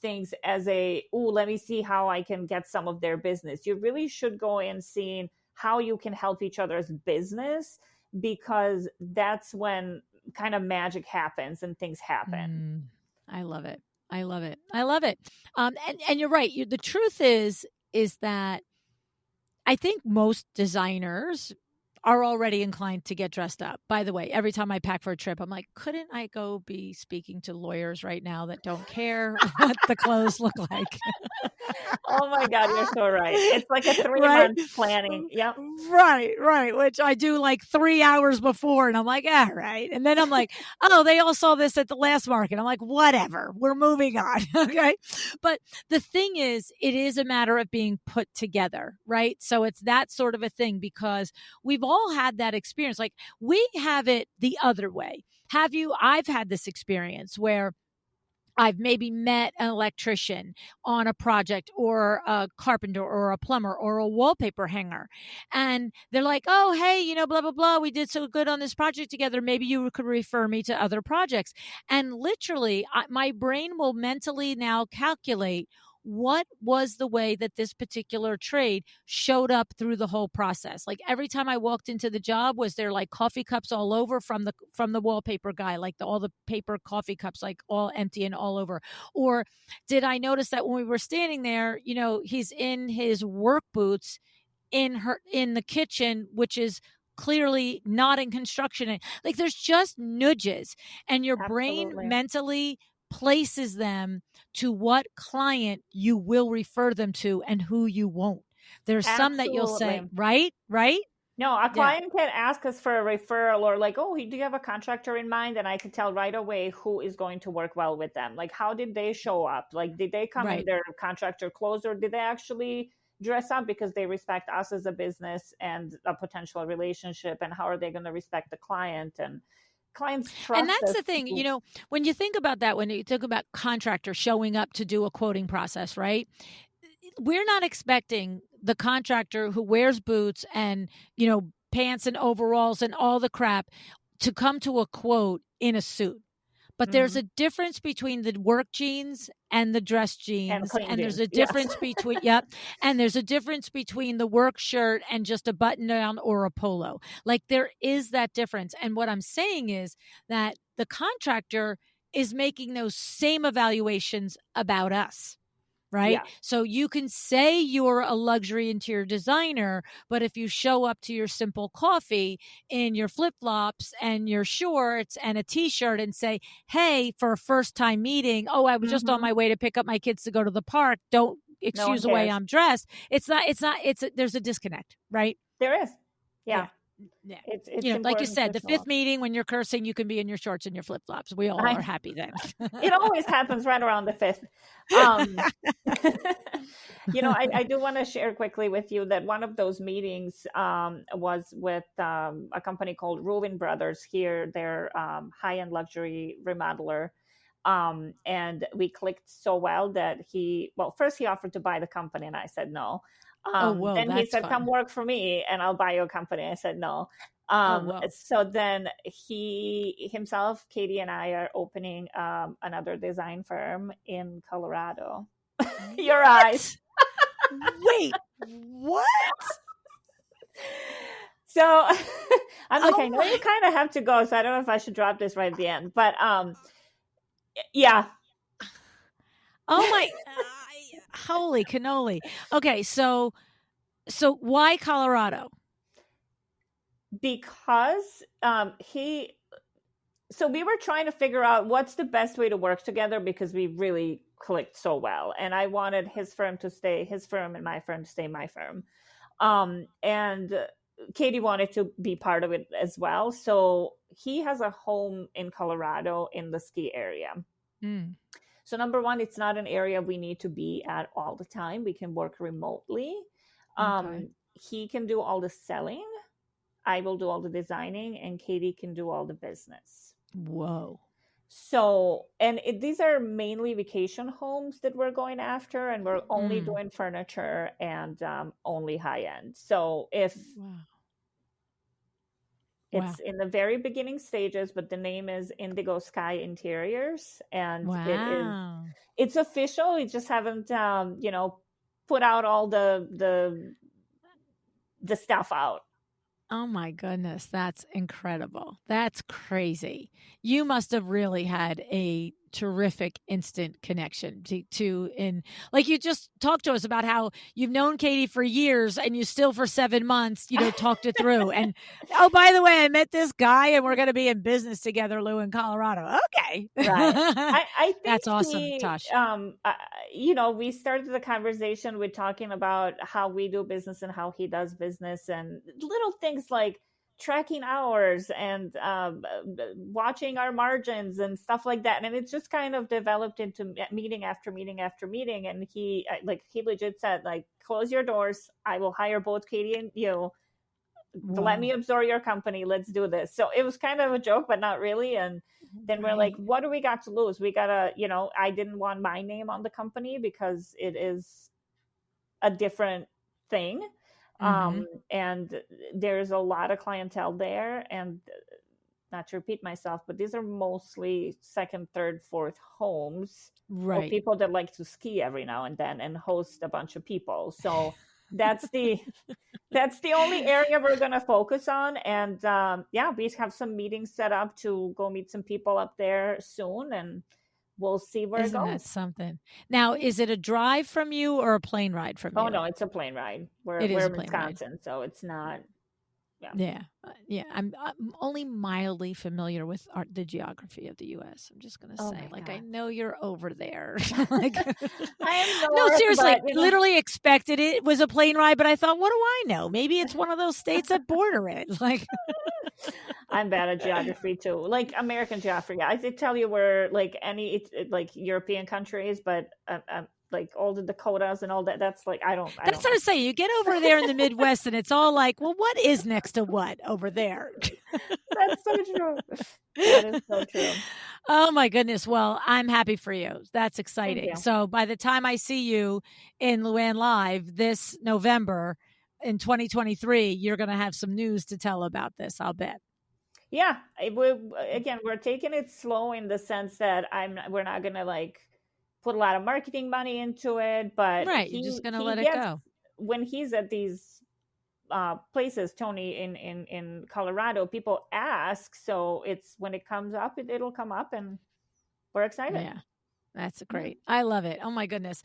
things as let me see how I can get some of their business. You really should go in seeing how you can help each other's business, because that's when kind of magic happens and things happen. I love it. I love it. I love it. And you're right. The truth is that I think most designers are already inclined to get dressed up. By the way, every time I pack for a trip, I'm like, couldn't I go be speaking to lawyers right now that don't care what the clothes look like? Oh my God, you're so right. It's like a 3-month planning. Yep. Right. Which I do like 3 hours before, and I'm like, all right. And then I'm like, oh, they all saw this at the last market. I'm like, whatever, we're moving on. Okay. But the thing is, it is a matter of being put together, right? So it's that sort of a thing, because we've all had that experience. Like, we have it the other way. Have you? I've had this experience where I've maybe met an electrician on a project, or a carpenter or a plumber or a wallpaper hanger. And they're like, oh, hey, blah, blah, blah. We did so good on this project together. Maybe you could refer me to other projects. And literally, my brain will mentally now calculate what was the way that this particular trade showed up through the whole process. Like, every time I walked into the job, was there like coffee cups all over from the wallpaper guy, like all the paper coffee cups, like all empty and all over? Or did I notice that when we were standing there, he's in his work boots in the kitchen, which is clearly not in construction. Like, there's just nudges, and your brain mentally places them to what client you will refer them to and who you won't. There's some that you'll say, right? No, a client can ask us for a referral, or like, oh, do you have a contractor in mind? And I can tell right away who is going to work well with them. Like, how did they show up? Like, did they come in their contractor clothes, or did they actually dress up because they respect us as a business and a potential relationship? And how are they going to respect the client? And clients trust And that's us. the thing, when you think about that, when you think about contractor showing up to do a quoting process, right? We're not expecting the contractor who wears boots and, pants and overalls and all the crap to come to a quote in a suit. But there's a difference between the work jeans and the dress jeans. And there's a difference between, and there's a difference between the work shirt and just a button down or a polo. Like, there is that difference. And what I'm saying is that the contractor is making those same evaluations about us. Right. Yeah. So you can say you're a luxury interior designer, but if you show up to your simple coffee in your flip-flops and your shorts and a t-shirt and say, hey, for a first time meeting, oh, I was just on my way to pick up my kids to go to the park. Don't excuse the way I'm dressed. There's a disconnect, right? There is. Yeah. Yeah. It's like you said, the fifth meeting when you're cursing, you can be in your shorts and your flip flops. We all are happy then. It always happens right around the fifth. I do want to share quickly with you that one of those meetings was with a company called Reuven Brothers here. They're high-end luxury remodeler. And we clicked so well that first he offered to buy the company and I said no. Then he said, come work for me and I'll buy your company. I said no. So then he himself, Katie and I are opening another design firm in Colorado. Your eyes. Wait, what? So I'm like, I know you kind of have to go, so I don't know if I should drop this right at the end, but yeah. Oh my, holy cannoli. Okay, so why Colorado? Because so we were trying to figure out what's the best way to work together because we really clicked so well. And I wanted his firm to stay his firm and my firm to stay my firm. And Katie wanted to be part of it as well. So he has a home in Colorado in the ski area. So number one, it's not an area we need to be at all the time. We can work remotely. He can do all the selling. I will do all the designing and Katie can do all the business. Whoa. So, and these are mainly vacation homes that we're going after, and we're only doing furniture and only high end. So it's in the very beginning stages, but the name is Indigo Sky Interiors, and it's official. We just haven't, put out all the stuff out. Oh my goodness, that's incredible. That's crazy. You must have really had a terrific instant connection to like you just talked to us about how you've known Katie for years and you still for 7 months, talked it through. And oh, by the way, I met this guy and we're going to be in business together, Lou, in Colorado. Okay. Right. I think that's awesome, Tosh. We started the conversation with talking about how we do business and how he does business and little things like tracking hours and watching our margins and stuff like that. And it's just kind of developed into meeting after meeting after meeting. And he legit said, like, close your doors. I will hire both Katie and you. Wow. Let me absorb your company. Let's do this. So it was kind of a joke, but not really. And then we're like, what do we got to lose? We got to, I didn't want my name on the company because it is a different thing. And there's a lot of clientele there, and not to repeat myself, but these are mostly second, third, fourth homes, right? Or people that like to ski every now and then and host a bunch of people. So that's the only area we're going to focus on. And we have some meetings set up to go meet some people up there soon, and we'll see where it goes. Isn't that something? Now, is it a drive from you or a plane ride from you? Oh, no, it's a plane ride. We're in Wisconsin, so it's not. Yeah. I'm only mildly familiar with the geography of the U.S. I'm just going to say, I know you're over there. I am north, no, seriously, literally expected it was a plane ride, but I thought, what do I know? Maybe it's one of those states that border it. I'm bad at geography too, like American geography. I did tell you where European countries, but like all the Dakotas and all that. That's like, That's what I say. You get over there in the Midwest and it's all like, well, what is next to what over there? That's so true. That is so true. Oh my goodness. Well, I'm happy for you. That's exciting. So by the time I see you in LuAnn Live this November in 2023, you're going to have some news to tell about this, I'll bet. Yeah. We're taking it slow in the sense that we're not going to put a lot of marketing money into it, but you're just going to let it go. When he's at these places, Tony, in Colorado, people ask. So it's when it comes up, it'll come up, and we're excited. Yeah. That's great. I love it. Oh my goodness.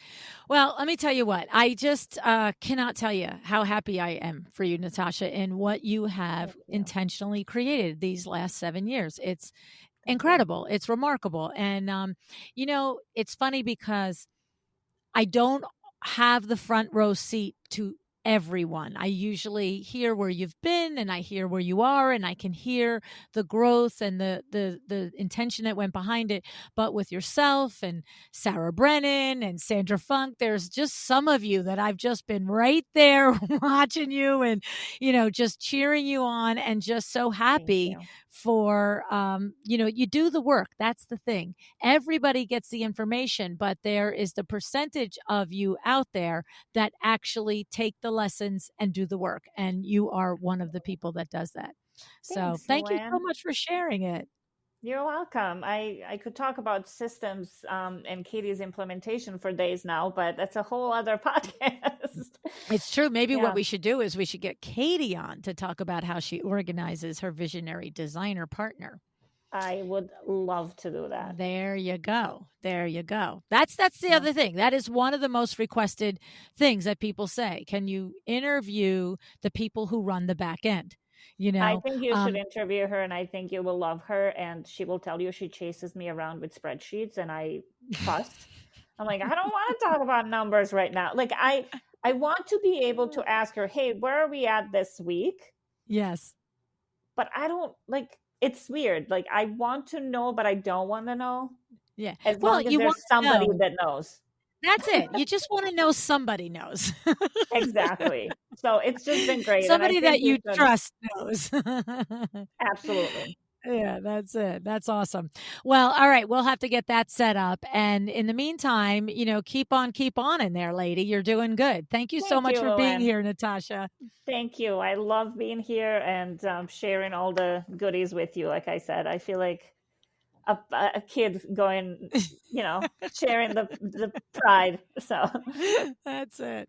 Well, let me tell you what, I just cannot tell you how happy I am for you, Natasha, and what you have intentionally created these last 7 years. It's incredible. It's remarkable. And, it's funny because I don't have the front row seat to everyone. I usually hear where you've been and I hear where you are and I can hear the growth and the intention that went behind it. But with yourself and Sarah Brennan and Sandra Funk, there's just some of you that I've just been right there watching you and, just cheering you on and just so happy for, you do the work. That's the thing. Everybody gets the information, but there is the percentage of you out there that actually take the lessons and do the work. And you are one of the people that does that. So thank you so LuAnn. much for sharing it. You're welcome. I could talk about systems and Katie's implementation for days now, but that's a whole other podcast. It's true. Maybe Yeah. what we should do is we should get Katie on to talk about how she organizes her visionary designer partner. I would love to do that. There you go. There you go. That's the other thing. That is one of the most requested things that people say. Can you interview the people who run the back end? I think you should interview her, and I think you will love her. And she will tell you she chases me around with spreadsheets, and I fuss. I'm like, I don't want to talk about numbers right now. Like, I want to be able to ask her, hey, where are we at this week? Yes. But I don't like. It's weird. Like, I want to know, but I don't want to know. Yeah. As long as there's somebody that knows. That's it. You just want to know somebody knows. Exactly. So it's just been great. Somebody that you trust knows. Absolutely. Yeah, that's it. That's awesome. Well, all right. We'll have to get that set up. And in the meantime, keep on in there, lady. You're doing good. Thank you so much for being here, Natasha. Thank you. I love being here and sharing all the goodies with you. Like I said, I feel like a kid going, sharing the pride. So that's it.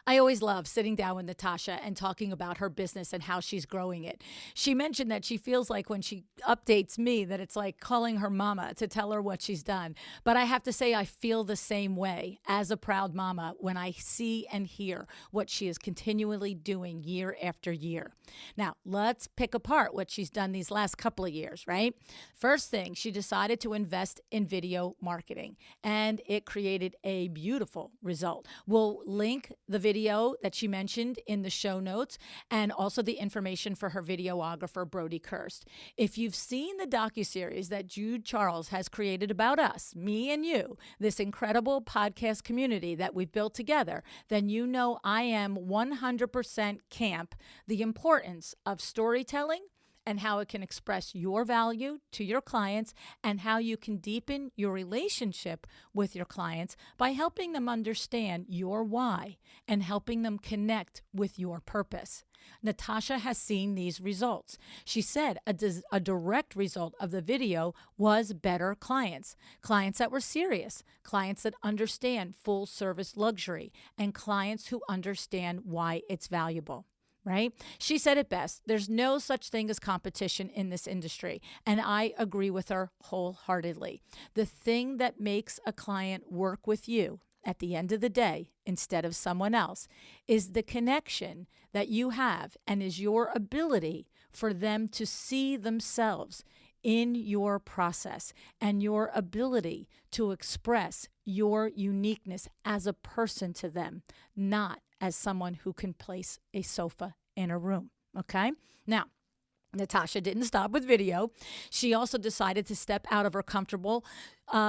I always love sitting down with Natasha and talking about her business and how she's growing it. She mentioned that she feels like when she updates me that it's like calling her mama to tell her what she's done. But I have to say I feel the same way as a proud mama when I see and hear what she is continually doing year after year. Now, let's pick apart what she's done these last couple of years, right? First thing, she decided to invest in video marketing, and it created a beautiful result. We'll link the video that she mentioned in the show notes and also the information for her videographer, Brody Kirst. If you've seen the docuseries that Jude Charles has created about us, me and you, this incredible podcast community that we've built together, then you know I am 100% camp the importance of storytelling and how it can express your value to your clients and how you can deepen your relationship with your clients by helping them understand your why and helping them connect with your purpose. Natasha has seen these results. She said a direct result of the video was better clients that were serious, clients that understand full service luxury, and clients who understand why it's valuable. Right? She said it best. There's no such thing as competition in this industry. And I agree with her wholeheartedly. The thing that makes a client work with you at the end of the day, instead of someone else, is the connection that you have and is your ability for them to see themselves in your process and your ability to express your uniqueness as a person to them, not as someone who can place a sofa in a room. Okay? Now, Natasha didn't stop with video. She also decided to step out of her comfortable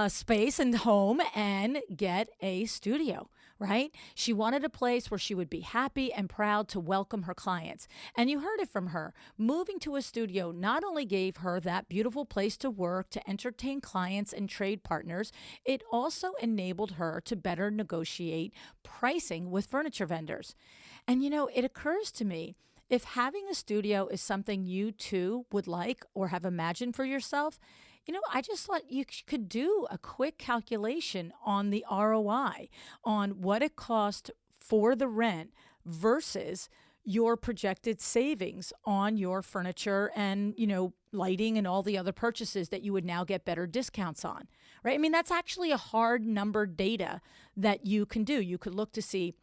space and home and get a studio, right? She wanted a place where she would be happy and proud to welcome her clients. And you heard it from her. Moving to a studio not only gave her that beautiful place to work, to entertain clients and trade partners, it also enabled her to better negotiate pricing with furniture vendors. And it occurs to me, if having a studio is something you too would like or have imagined for yourself, I just thought you could do a quick calculation on the ROI, on what it cost for the rent versus your projected savings on your furniture and, lighting and all the other purchases that you would now get better discounts on, right? I mean, that's actually a hard number data that you can do. You could look to see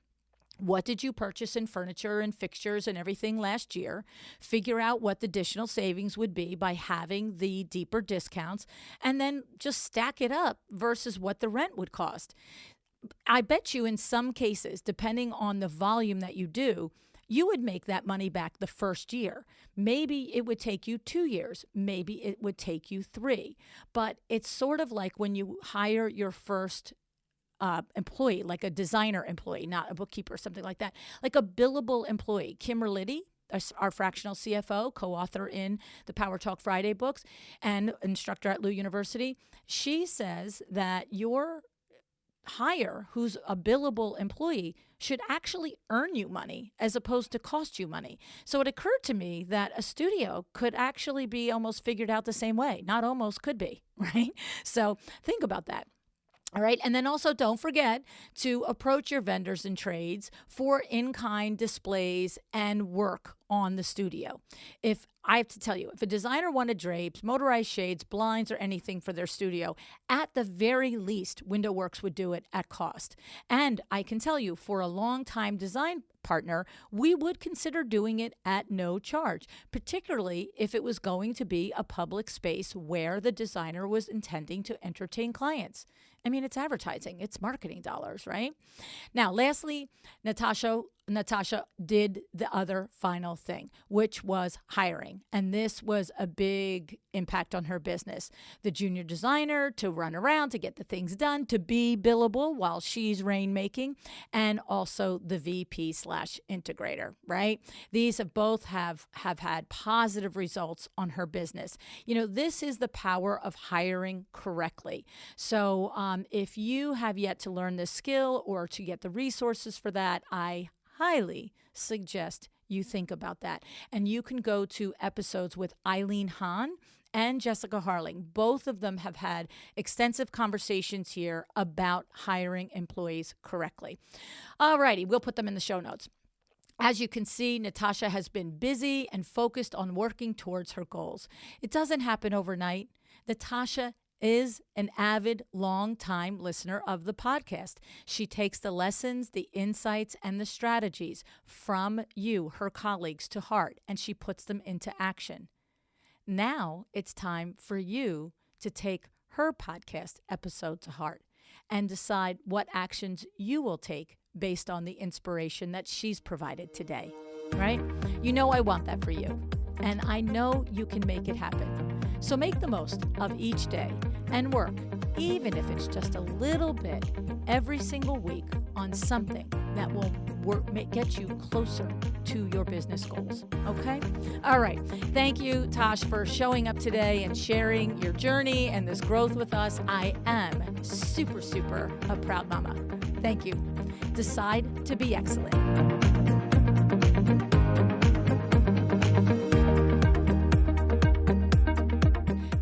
What did you purchase in furniture and fixtures and everything last year? Figure out what the additional savings would be by having the deeper discounts, and then just stack it up versus what the rent would cost. I bet you in some cases, depending on the volume that you do, you would make that money back the first year. Maybe it would take you 2 years. Maybe it would take you 3. But it's sort of like when you hire your first employee, like a designer employee, not a bookkeeper, something like that, like a billable employee. Kimberly, our fractional CFO, co-author in the Power Talk Friday books and instructor at LU University, she says that your hire, who's a billable employee, should actually earn you money as opposed to cost you money. So it occurred to me that a studio could actually be almost figured out the same way. Not almost, could be, right? So think about that. All right. And then also don't forget to approach your vendors and trades for in-kind displays and work on the studio. If I have to tell you, if a designer wanted drapes, motorized shades, blinds, or anything for their studio, at the very least, Window Works would do it at cost. And I can tell you, for a long-time design partner, we would consider doing it at no charge, particularly if it was going to be a public space where the designer was intending to entertain clients. I mean, it's advertising, it's marketing dollars, right? Now, lastly, Natasha did the other final thing, which was hiring. And this was a big impact on her business. The junior designer to run around to get the things done, to be billable while she's rainmaking, and also the VP/integrator, right? These have both have had positive results on her business. You know, this is the power of hiring correctly. So if you have yet to learn this skill or to get the resources for that, I highly suggest you think about that. And you can go to episodes with Eileen Hahn and Jessica Harling. Both of them have had extensive conversations here about hiring employees correctly. All righty, we'll put them in the show notes. As you can see, Natasha has been busy and focused on working towards her goals. It doesn't happen overnight. Natasha is an avid, long-time listener of the podcast. She takes the lessons, the insights, and the strategies from you, her colleagues, to heart, and she puts them into action. Now it's time for you to take her podcast episode to heart and decide what actions you will take based on the inspiration that she's provided today, right? You know I want that for you, and I know you can make it happen. So make the most of each day and work, even if it's just a little bit, every single week on something that will get you closer to your business goals, okay? All right. Thank you, Tosh, for showing up today and sharing your journey and this growth with us. I am super, super a proud mama. Thank you. Decide to be excellent.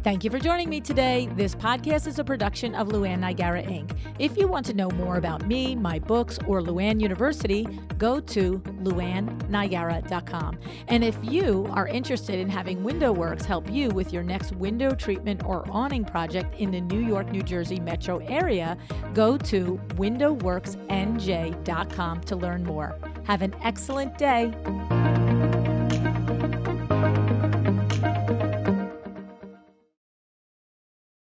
Thank you for joining me today. This podcast is a production of LuAnn Nigara, Inc. If you want to know more about me, my books, or LuAnn University, go to LuAnnNigara.com. And if you are interested in having Window Works help you with your next window treatment or awning project in the New York, New Jersey metro area, go to WindowWorksNJ.com to learn more. Have an excellent day.